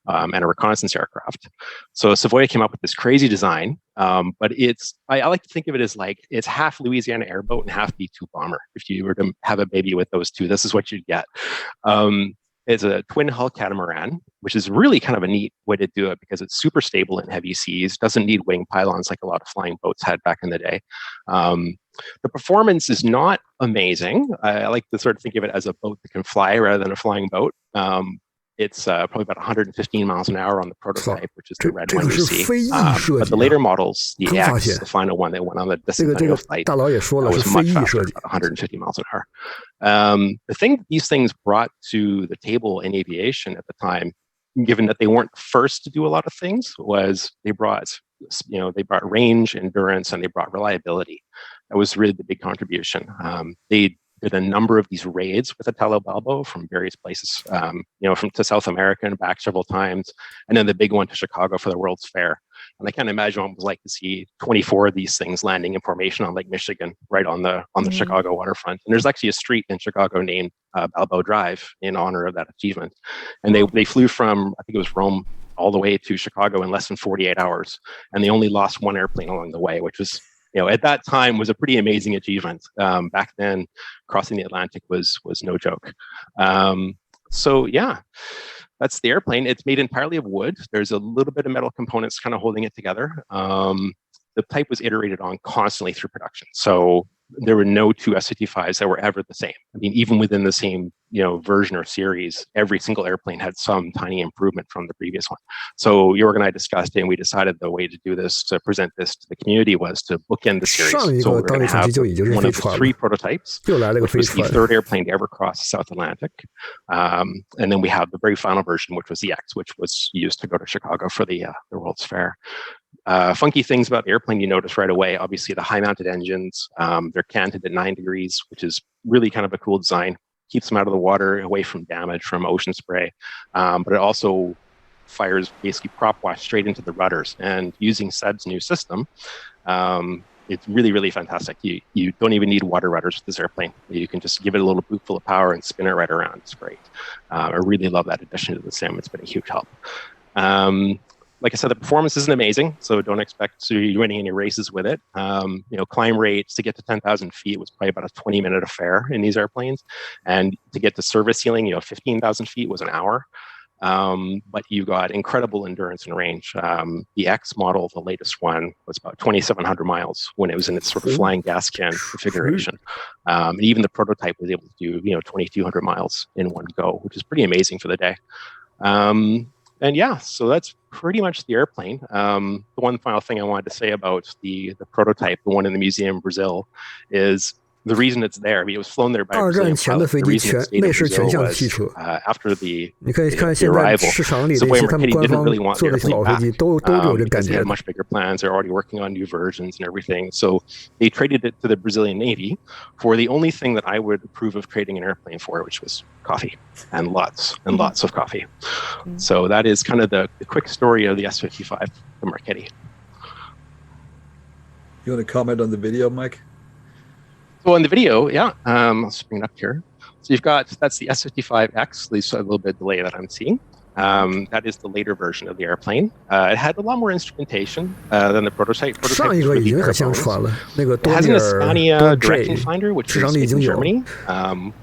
and a reconnaissance aircraft. So Savoia came up with this crazy design, but I like to think of it as like it's half Louisiana airboat and half B-2 bomber. If you were to have a baby with those two, this is what you'd get. It's a twin hull catamaran, which is really kind of a neat way to do it because it's super stable in heavy seas, doesn't need wing pylons like a lot of flying boats had back in the day. The performance is not amazing. I like to sort of think of it as a boat that can fly rather than a flying boat. It's probably about 115 miles an hour on the prototype, which is the red one you see. But the later models, the X, the final one that went on the Decennial flight, was much faster, about 150 miles an hour. The thing these things brought to the table in aviation at the time, given that they weren't first to do a lot of things, was they brought range, endurance, and they brought reliability. That was really the big contribution. They did a number of these raids with Italo Balbo from various places, from to South America and back several times, and then the big one to Chicago for the World's Fair. And I can't imagine what it was like to see 24 of these things landing in formation on Lake Michigan, right on the Chicago waterfront. And there's actually a street in Chicago named Balbo Drive in honor of that achievement. And they flew from, I think it was Rome, all the way to Chicago in less than 48 hours. And they only lost one airplane along the way, which was, at that time was a pretty amazing achievement. Back then, crossing the Atlantic was no joke. So yeah, that's the airplane. It's made entirely of wood. There's a little bit of metal components kind of holding it together. The type was iterated on constantly through production. So there were no two S-55s that were ever the same. I mean, even within the same, version or series, every single airplane had some tiny improvement from the previous one. So Jorg and I discussed it, and we decided the way to do this, to present this to the community, was to bookend the series. So we're going to have one of the 3 prototypes, which was the 3rd airplane to ever cross the South Atlantic. And then we have the very final version, which was the X, which was used to go to Chicago for the World's Fair. Funky things about the airplane you notice right away. Obviously, the high-mounted engines, they're canted at 9 degrees, which is really kind of a cool design. Keeps them out of the water, away from damage from ocean spray. But it also fires basically prop wash straight into the rudders. And using SED's new system, it's really, really fantastic. You don't even need water rudders with this airplane. You can just give it a little boot full of power and spin it right around. It's great. I really love that addition to the sim. It's been a huge help. Like I said, the performance isn't amazing, so don't expect to be winning any races with it. Climb rates to get to 10,000 feet was probably about a 20-minute affair in these airplanes. And to get to service ceiling, 15,000 feet was an hour. But you got incredible endurance and range. The X model, the latest one, was about 2,700 miles when it was in its sort of flying gas can configuration. And even the prototype was able to do, 2,200 miles in one go, which is pretty amazing for the day. And yeah, so that's pretty much the airplane. The one final thing I wanted to say about the prototype, the one in the museum in Brazil, is the reason it's there. I mean, it was flown there by a Brazilian pilot. The reason it stayed in Brazil was after the arrival, Savoia Marchetti didn't really want the airplane back because they had much bigger plans. They're already working on new versions and everything. So they traded it to the Brazilian Navy for the only thing that I would approve of trading an airplane for, which was coffee, and lots of coffee. So that is kind of the quick story of the S-55 from Marchetti. You want to comment on the video, Mike? So in the video, yeah, I'll just bring it up here. So that's the S-55X, at least a little bit of delay that I'm seeing. That is the later version of the airplane. It had a lot more instrumentation than the prototype. Prototype 已经很像传了，那个 it has an Ascania direction finder, which is made in Germany,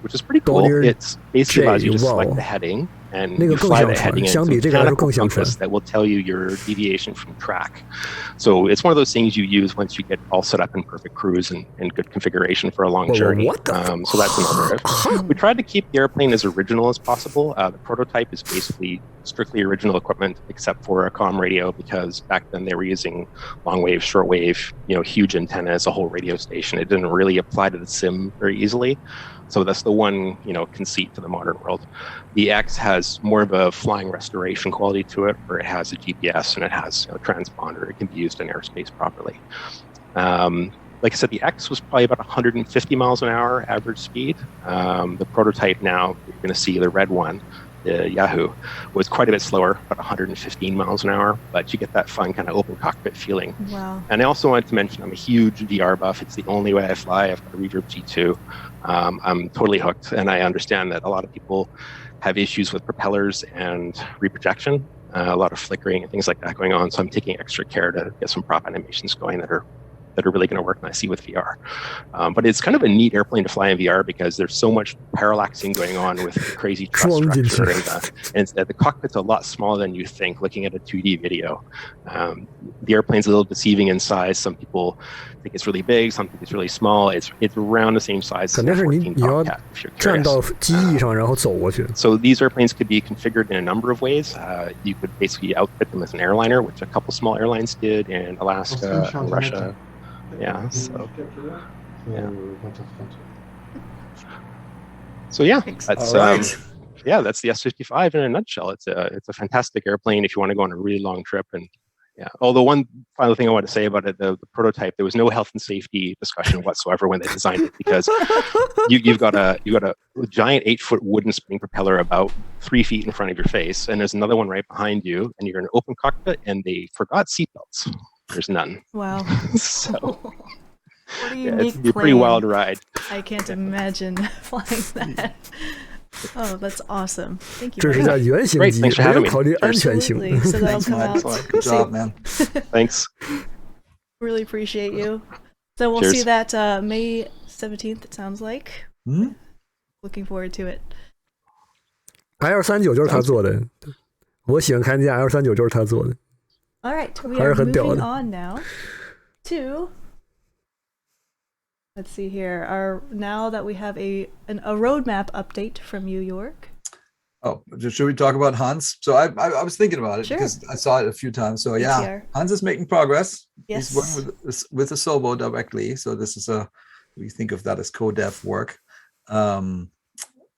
which is pretty cool. It basically allows you to select the heading, and you fly the heading into a mechanical compass that will tell you your deviation from track. So it's one of those things you use once you get all set up in perfect cruise and good configuration for a long journey. So that's an alternative. We tried to keep the airplane as original as possible. The prototype is basically strictly original equipment, except for a comm radio, because back then they were using long wave, short wave, huge antennas, a whole radio station. It didn't really apply to the sim very easily. So that's the one, conceit to the modern world. The X has more of a flying restoration quality to it, where it has a GPS and it has a transponder. It can be used in airspace properly. Like I said, the X was probably about 150 miles an hour average speed. The prototype now, you're going to see the red one, the Yahoo, was quite a bit slower, about 115 miles an hour, but you get that fun kind of open cockpit feeling. Wow. And I also wanted to mention I'm a huge VR buff. It's the only way I fly. I've got a Reverb G2. I'm totally hooked, and I understand that a lot of people have issues with propellers and reprojection, a lot of flickering and things like that going on, so I'm taking extra care to get some prop animations going that are really going to work nicely with VR. But it's kind of a neat airplane to fly in VR because there's so much parallaxing going on with the crazy truss structure. And the cockpit's a lot smaller than you think looking at a 2D video. The airplane's a little deceiving in size. Some people think it's really big, some think it's really small. It's around the same size as a 14 Tomcat, if you're curious. So these airplanes could be configured in a number of ways. You could basically outfit them as an airliner, which a couple small airlines did in Alaska and Russia. Yeah, so that's that's the S55 in a nutshell. It's a fantastic airplane if you want to go on a really long trip. And although one final thing I want to say about it, the prototype, there was no health and safety discussion whatsoever when they designed it, because you've got a giant 8-foot wooden spring propeller about 3 feet in front of your face, and there's another one right behind you, and you're in an open cockpit, and they forgot seatbelts. There's none. Wow. So what a unique it's a pretty wild ride. I can't imagine flying that. Oh, that's awesome. Thank you. Great, thanks for having me. Absolutely. So that'll come out. Good job, man. Thanks. Really appreciate you. So we'll see that May 17th, it sounds like. Looking forward to it. L39就是他做的，我喜欢看见 L39就是他做的。All right, we are moving on now to, let's see here, now that we have a roadmap update from you, York. Oh, should we talk about Hans? So I was thinking about it because I saw it a few times. So Hans is making progress. Yes. He's working with the Sobo directly. So this is we think of that as co-dev work.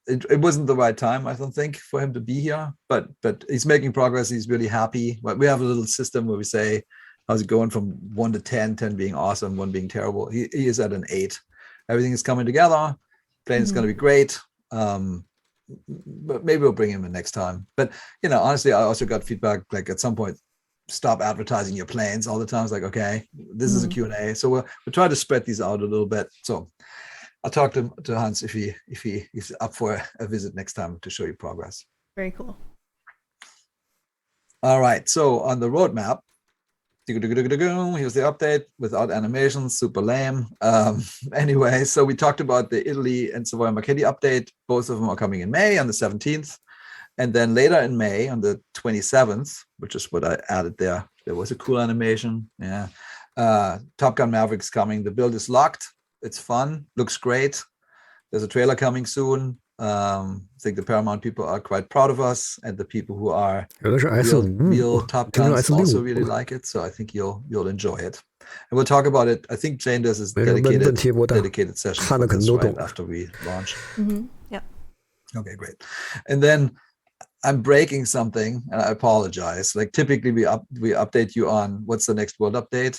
It wasn't the right time, I don't think, for him to be here, but he's making progress. He's really happy. We have a little system where we say, how's it going from 1 to 10, 10 being awesome, 1 being terrible. He is at an 8. Everything is coming together. Plane is going to be great. But maybe we'll bring him in next time. But, honestly, I also got feedback, like at some point, stop advertising your planes all the time. It's like, okay, this is a Q&A. So we'll try to spread these out a little bit. So I'll talk to Hans if he's up for a visit next time to show you progress. Very cool. All right. So on the roadmap, here's the update without animations, super lame. Anyway, so we talked about the Italy and Savoy Marchetti update. Both of them are coming in May on the 17th. And then later in May on the 27th, which is what I added there, there was a cool animation. Yeah. Top Gun Maverick's coming. The build is locked. It's fun, looks great. There's a trailer coming soon. I think the Paramount people are quite proud of us, and the people who are real Top Guns also really like it. So I think you'll enjoy it. And we'll talk about it. I think Jane does this dedicated session for this right after we launch. Yeah. Okay, great. And then I'm breaking something, and I apologize. Like typically we update you on what's the next world update.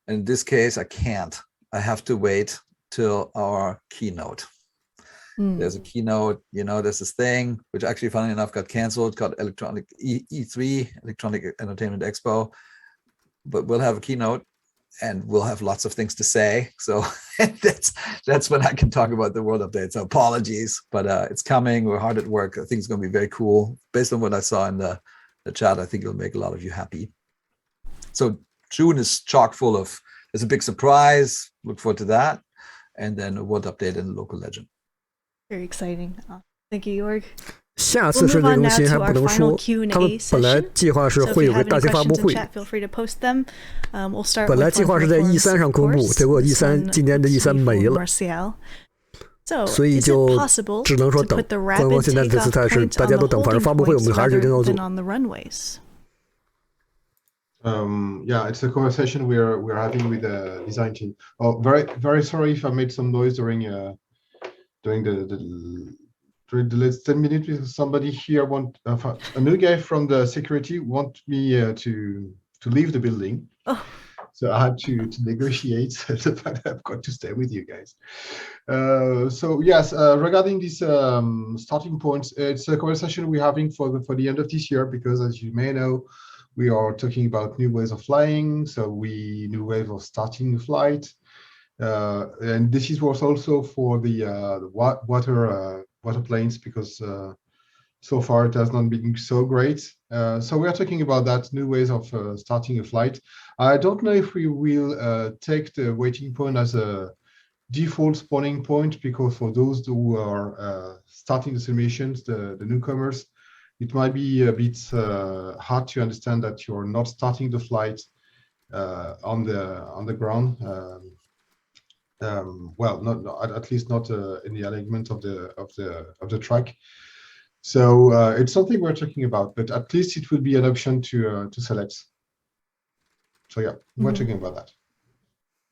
In this case, I can't. I have to wait till our keynote. There's a keynote, there's this thing, which actually, funny enough, got canceled, called Electronic E3, Electronic Entertainment Expo. But we'll have a keynote we'll have lots of things to say. So that's when I can talk about the world update. So apologies, but it's coming. We're hard at work. I think it's going to be very cool. Based on what I saw in the chat, I think it'll make a lot of you happy. So June is chock full of, there's a big surprise. Look forward to that. And then a world update in the local legend. Very exciting. Thank you, Jorg. 下次是这更新还不能说，他们本来计划是会有个大型发布会，本来计划是在 E3 上公布，结果 E3 今年的 E3 没了，所以就只能说等。官方现在这姿态是大家都等，反正发布会我们还是决定要做。Yeah, it's a conversation we're having with the design team. Oh, very sorry if I made some noise during the last 10 minutes with somebody here a new guy from the security want me to leave the building. Oh. So I had to negotiate the fact that I've got to stay with you guys. So yes, regarding this starting points, it's a conversation we're having for the end of this year, because as you may know, we are talking about new ways of flying, so new ways of starting the flight. And this is was also for the water planes, because so far it has not been so great. So we are talking about that, new ways of starting a flight. I don't know if we will take the waiting point as a default spawning point, because for those who are starting the simulations, the newcomers, it might be a bit hard to understand that you're not starting the flight on the ground. Well, not at least not in the alignment of the track. So it's something we're talking about, but at least it will be an option to select. So yeah, we're talking about that.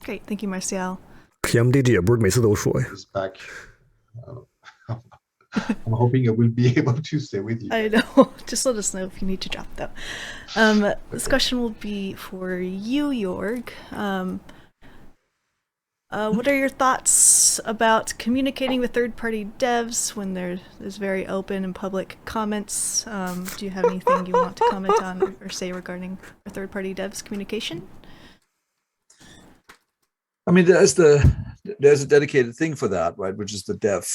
Great, thank you, Martial. PMDG 也不是每次都说呀。It's back. I'm hoping I will be able to stay with you. I know. Just let us know if you need to drop, though. This question will be for you, Jorg. What are your thoughts about communicating with third-party devs when there's very open and public comments? Do you have anything you want to comment on or say regarding third-party devs communication? I mean, there's a dedicated thing for that, right? Which is the dev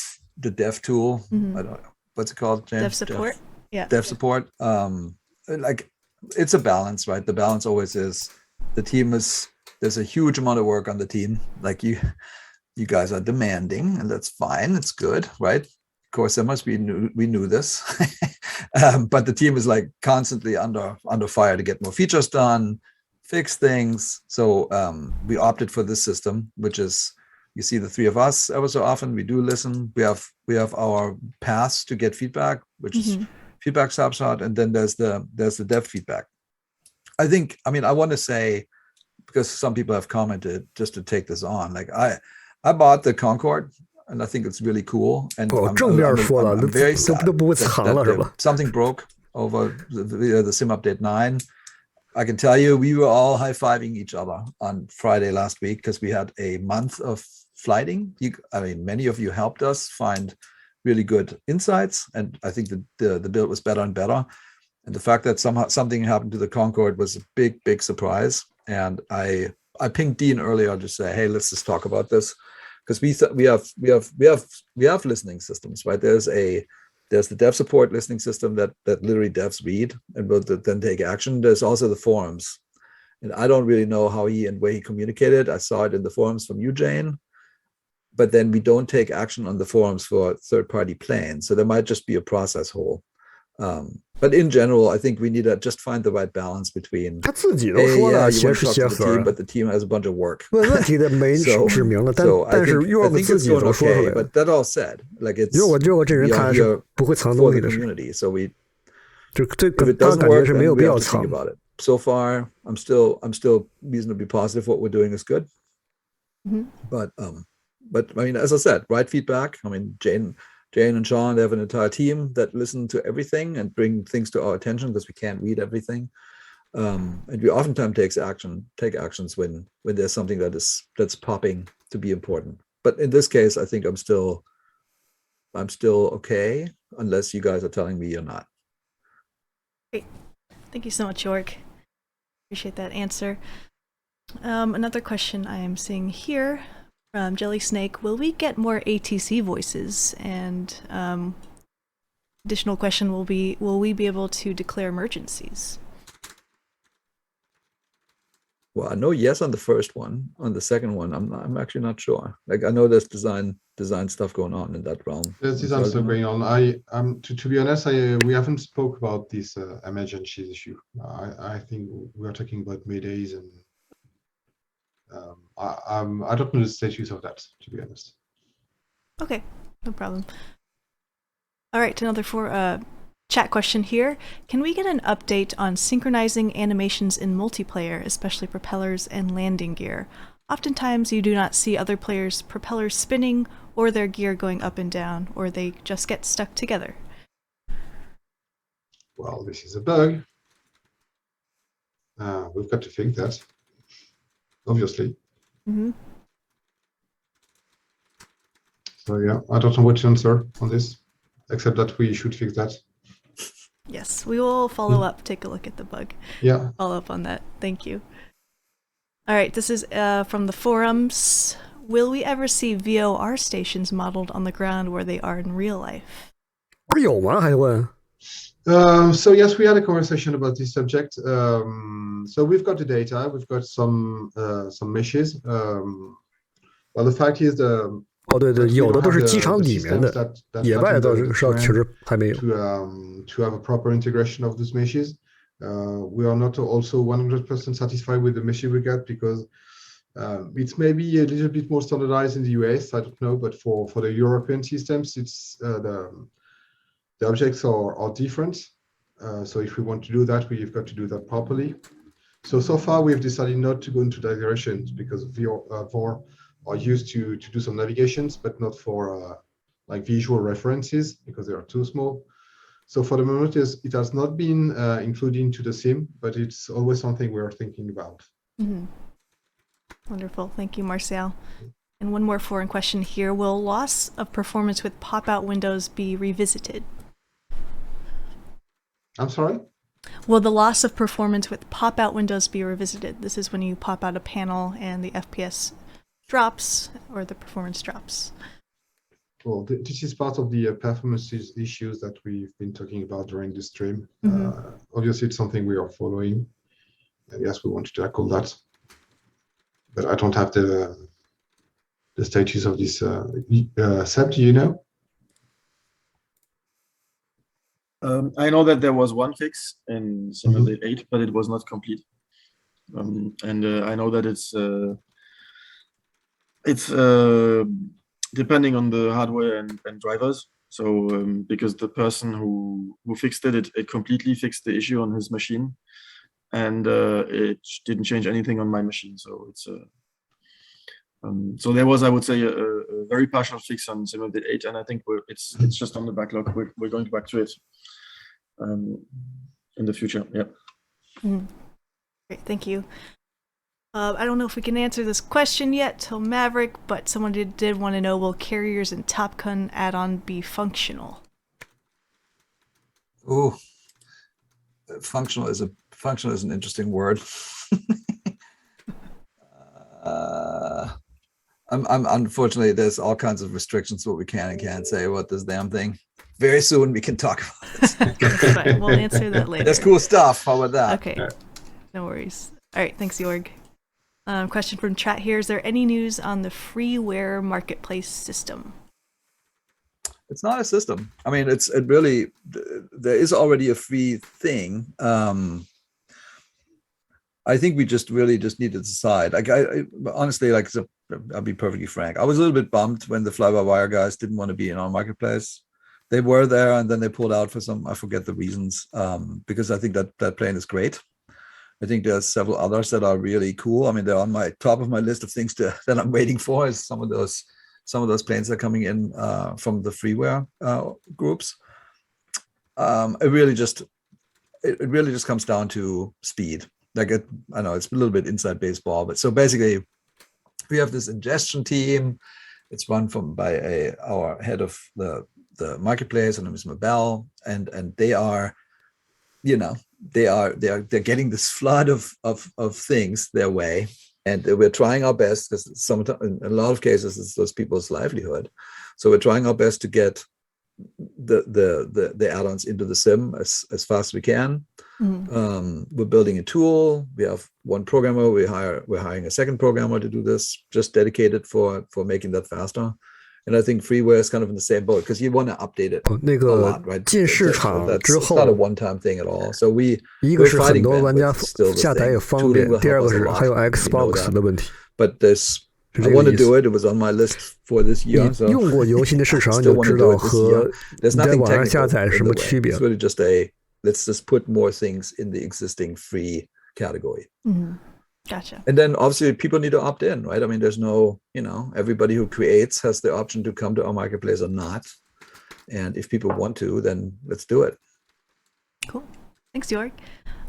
tool. I don't know what's it called, James? Dev support. Dev support. Like, it's a balance, right? The balance always is the team is. There's a huge amount of work on the team. Like you guys are demanding, and that's fine. It's good, right? Of course, we knew this, but the team is like constantly under fire to get more features done, fix things. So we opted for this system, which is, you see the three of us ever so often. We do listen. We have our paths to get feedback, which is feedback snapshot, and then there's the dev feedback. I want to say, because some people have commented, just to take this on, like I bought the Concorde, and I think it's really cool. And I'm very sad that something broke over the Sim Update 9. I can tell you, we were all high-fiving each other on Friday last week, because we had a month of flighting. Many of you helped us find really good insights, and I think the build was better and better. And the fact that something happened to the Concorde was a big surprise. And I pinged Dean earlier to say, hey, let's just talk about this, because we have listening systems, right? There's the dev support listening system that literally devs read and will then take action. There's also the forums, and I don't really know how where he communicated. I saw it in the forums from you, Jane, but then we don't take action on the forums for third-party planes. So there might just be a process hole. But in general, I think we need to just find the right balance between. 他自己都说了，协是协和 but the team has a bunch of work. 问题的没指明了，但是Jorg自己都说出来了。But that all said, like it's Jorg这人看是不会藏东西的。So we 这他感觉是没有必要藏。So far, I'm still reasonably positive what we're doing is good. But I mean, as I said, right feedback. I mean, Jane and Sean, they have an entire team that listen to everything and bring things to our attention, because we can't read everything. And we oftentimes take actions when there's something that's popping to be important. But in this case, I think I'm still okay, unless you guys are telling me you're not. Great. Thank you so much, Jorg. Appreciate that answer. Another question I am seeing here from Jelly Snake: will we get more ATC voices? And additional question will we be able to declare emergencies? Well, I know yes on the first one. On the second one, I'm actually not sure. Like, I know there's design stuff going on in that realm. There's design stuff going on. To be honest, we haven't spoke about this emergencies issue. I think we are talking about Maydays, and I don't know the status of that, to be honest. Okay, no problem. All right, another chat question here. Can we get an update on synchronizing animations in multiplayer, especially propellers and landing gear? Oftentimes you do not see other players' propellers spinning or their gear going up and down, or they just get stuck together. Well, this is a bug. We've got to fix that, obviously. Mm-hmm. So yeah, I don't know what to answer on this, except that we should fix that. Yes, we will follow up, take a look at the bug. Yeah. Follow up on that. Thank you. All right, this is from the forums. Will we ever see VOR stations modeled on the ground where they are in real life? So yes, we had a conversation about this subject. So we've got the data, we've got some meshes. Well, the fact is对，有的都是机场里面的，野外倒是确实还没有。To have a proper integration of those meshes, we are not also 100% satisfied with the meshes we got, because it's maybe a little bit more standardized in the US. I don't know, but for the European systems, it's the objects are different. So if we want to do that, we've got to do that properly. So far, we've decided not to go into that direction, because VOR are used to do some navigations, but not for like visual references, because they are too small. So for the moment, it has not been included into the sim, but it's always something we're thinking about. Mm-hmm. Wonderful. Thank you, Marcel. And one more foreign question here. Will loss of performance with pop-out windows be revisited? I'm sorry? Will the loss of performance with pop-out windows be revisited? This is when you pop out a panel and the FPS drops or the performance drops. Well, this is part of the performance issues that we've been talking about during the stream. Obviously, it's something we are following. And yes, we want to tackle that. But I don't have the status of this. Seb, do you know? I know that there was one fix in Simulate 8, but it was not complete. And I know that it's depending on the hardware and drivers. So because the person who fixed it completely fixed the issue on his machine, and it didn't change anything on my machine. So it's so there was, I would say, a very partial fix on Simulate 8, and I think it's just on the backlog. We're going back to it in the future. Yeah. Great, thank you. I don't know if we can answer this question yet till Maverick, but someone did want to know, will carriers and Top Gun add-on be functional? Oh, functional is an interesting word. Unfortunately, there's all kinds of restrictions what we can and can't say about this damn thing. Very soon we can talk about it. That's fine. We'll answer that later. That's cool stuff. How about that? Okay, no worries. All right, thanks, Jorg. Question from chat here. Is there any news on the Freeware marketplace system? It's not a system. I mean, it really, there is already a free thing. I think we really just need to decide. Like, honestly, like, I'll be perfectly frank. I was a little bit bummed when the fly-by-wire guys didn't want to be in our marketplace. They were there and then they pulled out for some, I forget the reasons, because I think that plane is great. I think there's several others that are really cool. I mean, they're on my top of my list of things that I'm waiting for. Is some of those planes that are coming in from the Freeware groups. It really just comes down to speed. Like, I know it's a little bit inside baseball, but so basically, we have this ingestion team. It's run by our head of the marketplace, her name is Mabel, and they are, they're getting this flood of things their way, And we're trying our best, because sometimes, in a lot of cases, it's those people's livelihood. So we're trying our best to get the add-ons into the sim as fast as we can. We're building a tool. We have one programmer. We're hiring a second programmer to do this, just dedicated for making that faster. And I think Freeware is kind of in the same boat, because you want to update it a lot, right? 进市场之后 it's not a one-time thing at all. So 一个是很多玩家下载也方便，第二个是还有 Xbox 的问题。 But I want to do it. It was on my list for this year. 你用过游戏的市场，你就知道和你在网上下载什么区别。 It's really just let's just put more things in the existing free category. Gotcha. And then obviously people need to opt in, right? I mean, there's no, everybody who creates has the option to come to our marketplace or not. And if people want to, then let's do it. Cool. Thanks, Jörg.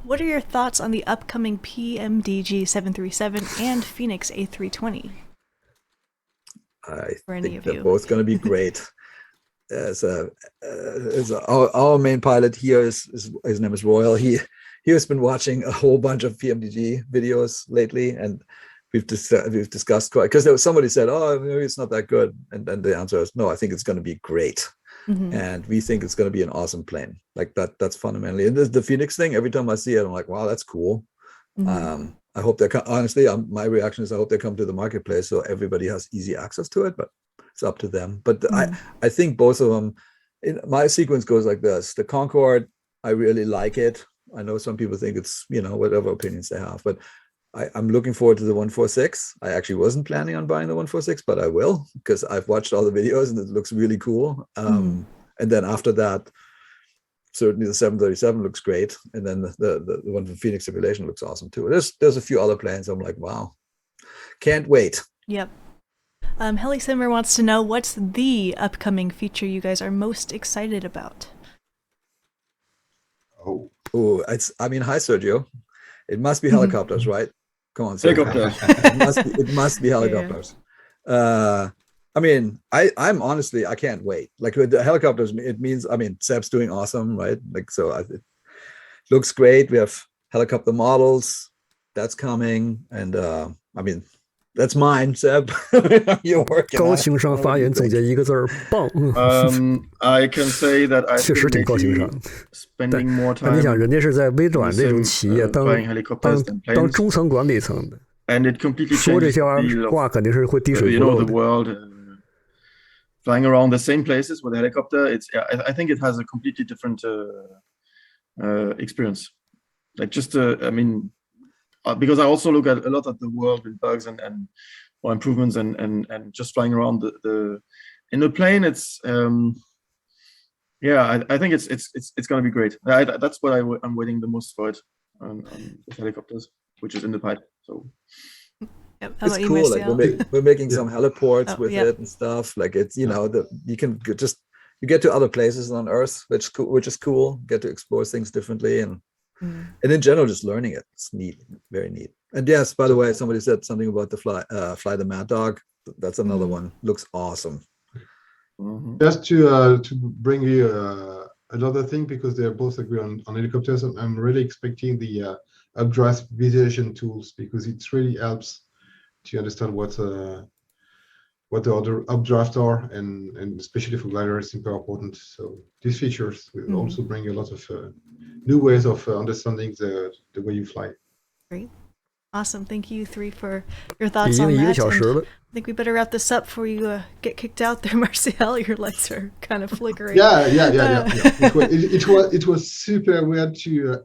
What are your thoughts on the upcoming PMDG 737 and Phoenix A320? I think they're both going to be great. Our main pilot here his name is Royal. He has been watching a whole bunch of PMDG videos lately, and we've discussed quite, because there was somebody said, oh, maybe it's not that good, and then the answer is no, I think it's going to be great. And we think it's going to be an awesome plane. Like that's fundamentally, and the Phoenix thing, every time I see it, I'm like, wow, that's cool. I hope honestly, my reaction is I hope they come to the marketplace so everybody has easy access to it, but it's up to them. But I think both of them, my sequence goes like this. The Concorde, I really like it. I know some people think it's, whatever opinions they have, but I'm looking forward to the 146. I actually wasn't planning on buying the 146, but I will, because I've watched all the videos and it looks really cool. And then after that, certainly the 737 looks great. And then the one from Phoenix Simulation looks awesome too. There's a few other planes. I'm like, wow, can't wait. Yep. Heli Simmer wants to know, what's the upcoming feature you guys are most excited about? Oh, hi Sergio. It must be helicopters, right? Come on, Sergio. Helicopters. it must be helicopters. Yeah. I'm honestly, I can't wait. Like with the helicopters, it means, Seb's doing awesome, right? Like, so it looks great. We have helicopter models that's coming. And that's mine, Seb. You're working. 高情商发言总结一个字儿，棒。I can say that I 确实挺高情商。 spending more time. 你想，人家是在微软这种企业当中层管理层的， and it completely 说这些 changes 话肯定是会滴水不漏的。 the world, flying around the same places with a helicopter. I think it has a completely different experience. Like just because I also look at a lot of the world with bugs and or improvements and just flying around in the plane. It's I think it's going to be great. That's what I'm waiting the most for it on the helicopters, which is in the pipe. So it's cool. Like we're making some heliports with it and stuff. Like it's you can you get to other places on Earth, which is cool. Get to explore things differently and in general, just learning it. It's neat, very neat. And yes, by the way, somebody said something about the fly the Mad Dog. That's another one. Looks awesome. Just to bring you another thing, because they're both agree on helicopters. I'm really expecting the updraft visualization tools, because it really helps to understand what the other updrafts are, and especially for gliders, it's super important. So these features will also bring a lot of new ways of understanding the way you fly. Great. Awesome. Thank you three for your thoughts on that. And I think we better wrap this up before you get kicked out there, Marcel. Your lights are kind of flickering. Yeah. It was super weird to...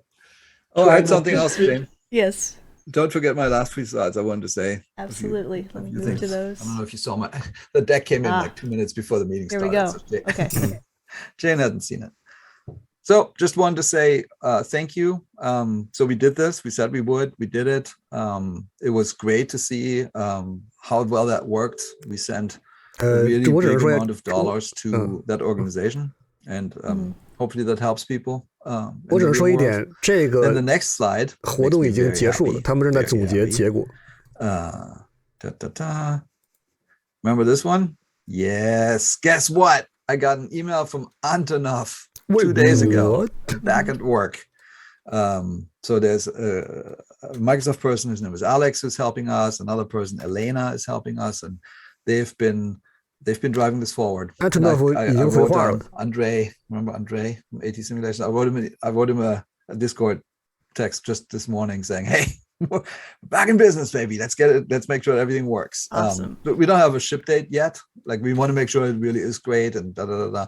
I had something else, Jane. Yes. Don't forget my last three slides. I wanted to say. Absolutely. Let me move to those. I don't know if you saw the deck came in like 2 minutes before the meeting started. There we go. Okay. Jane hadn't seen it. So just wanted to say thank you. So we did this. We said we would. We did it. It was great to see how well that worked. We sent a really big amount of dollars to that organization, and hopefully that helps people. 我只能说一点，这个 the next slide 活动已经结束了，他们正在总结结果。Remember this one? Yes. Guess what? I got an email from Antonov 2 days ago, back at work. So there's Microsoft person whose name is Alex who's helping us. Another person, Elena, is helping us, and they've been driving this forward. I wrote down Andre. Remember Andre from AT Simulation? I wrote him a Discord text just this morning saying, "Hey, we're back in business, baby. Let's get it. Let's make sure everything works." Awesome. But we don't have a ship date yet. Like, we want to make sure it really is great and da da da da.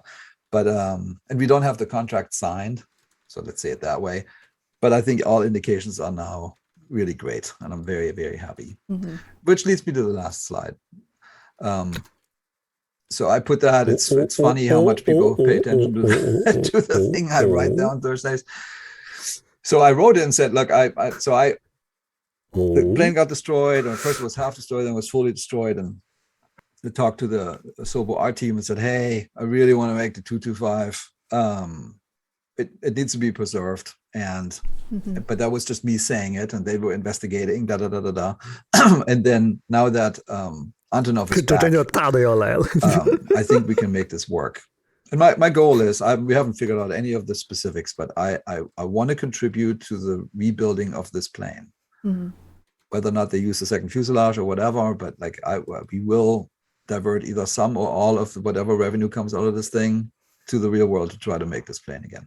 But and we don't have the contract signed, so let's say it that way. But I think all indications are now really great, and I'm very, very happy. Mm-hmm. Which leads me to the last slide. So I put that. It's funny how much people pay attention to the thing I write down Thursdays. So I wrote it and said, look, the plane got destroyed, and first it was half destroyed, then it was fully destroyed. And I talked to the Sobo R team and said, hey, I really want to make the 225. It needs to be preserved. And but that was just me saying it, and they were investigating, da da da da da. And then now that Antonov is back, I think we can make this work. And my goal is, we haven't figured out any of the specifics, but I want to contribute to the rebuilding of this plane. Mm-hmm. Whether or not they use the second fuselage or whatever, but like we will divert either some or all of whatever revenue comes out of this thing to the real world to try to make this plane again.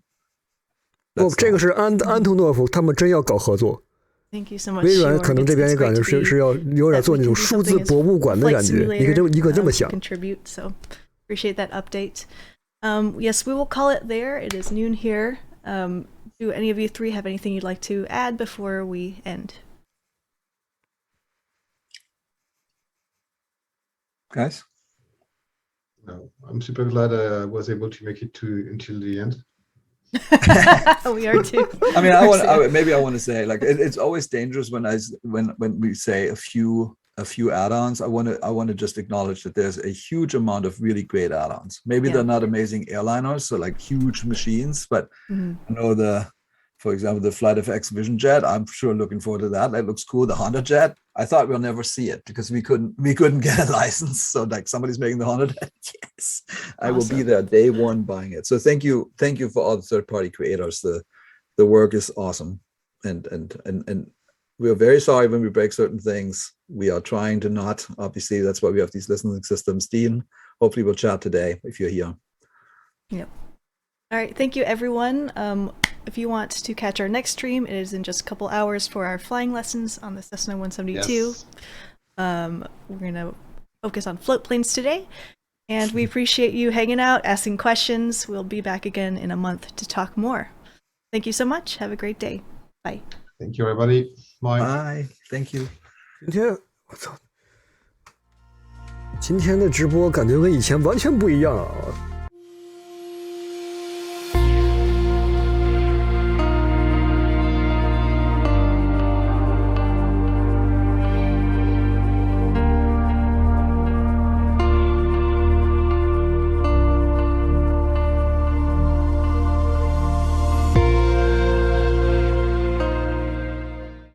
这个是安东诺夫他们真要搞合作。Thank you so much. 微软可能这边也感觉是要有点做那种数字博物馆的感觉，你可以这么想。Contribute, so appreciate that update. Yes, we will call it there. It is noon here. Do any of you three have anything you'd like to add before we end? Guys? No, I'm super glad I was able to make it until the end. We are too. I mean, maybe I want to say, like, it's always dangerous when we say a few add-ons. I want to just acknowledge that there's a huge amount of really great add-ons. Maybe they're not amazing airliners, so like huge machines, but I know for example, the Flight FX Vision Jet. I'm sure looking forward to that. That looks cool. The Honda Jet. I thought we'll never see it because we couldn't get a license. So like, somebody's making the Honda Jet. Yes, awesome. I will be there day one buying it. So thank you for all the third-party creators. The work is awesome, and we are very sorry when we break certain things. We are trying to not. Obviously, that's why we have these listening systems. Dean, hopefully we'll chat today if you're here. Yep. All right. Thank you, everyone. If you want to catch our next stream, it is in just a couple hours for our flying lessons on the Cessna 172. Yes. We're going to focus on float planes today. And we appreciate you hanging out, asking questions. We'll be back again in a month to talk more. Thank you so much. Have a great day. Bye. Thank you, everybody. Bye. Bye. Thank you. 今天的直播感觉跟以前完全不一样啊。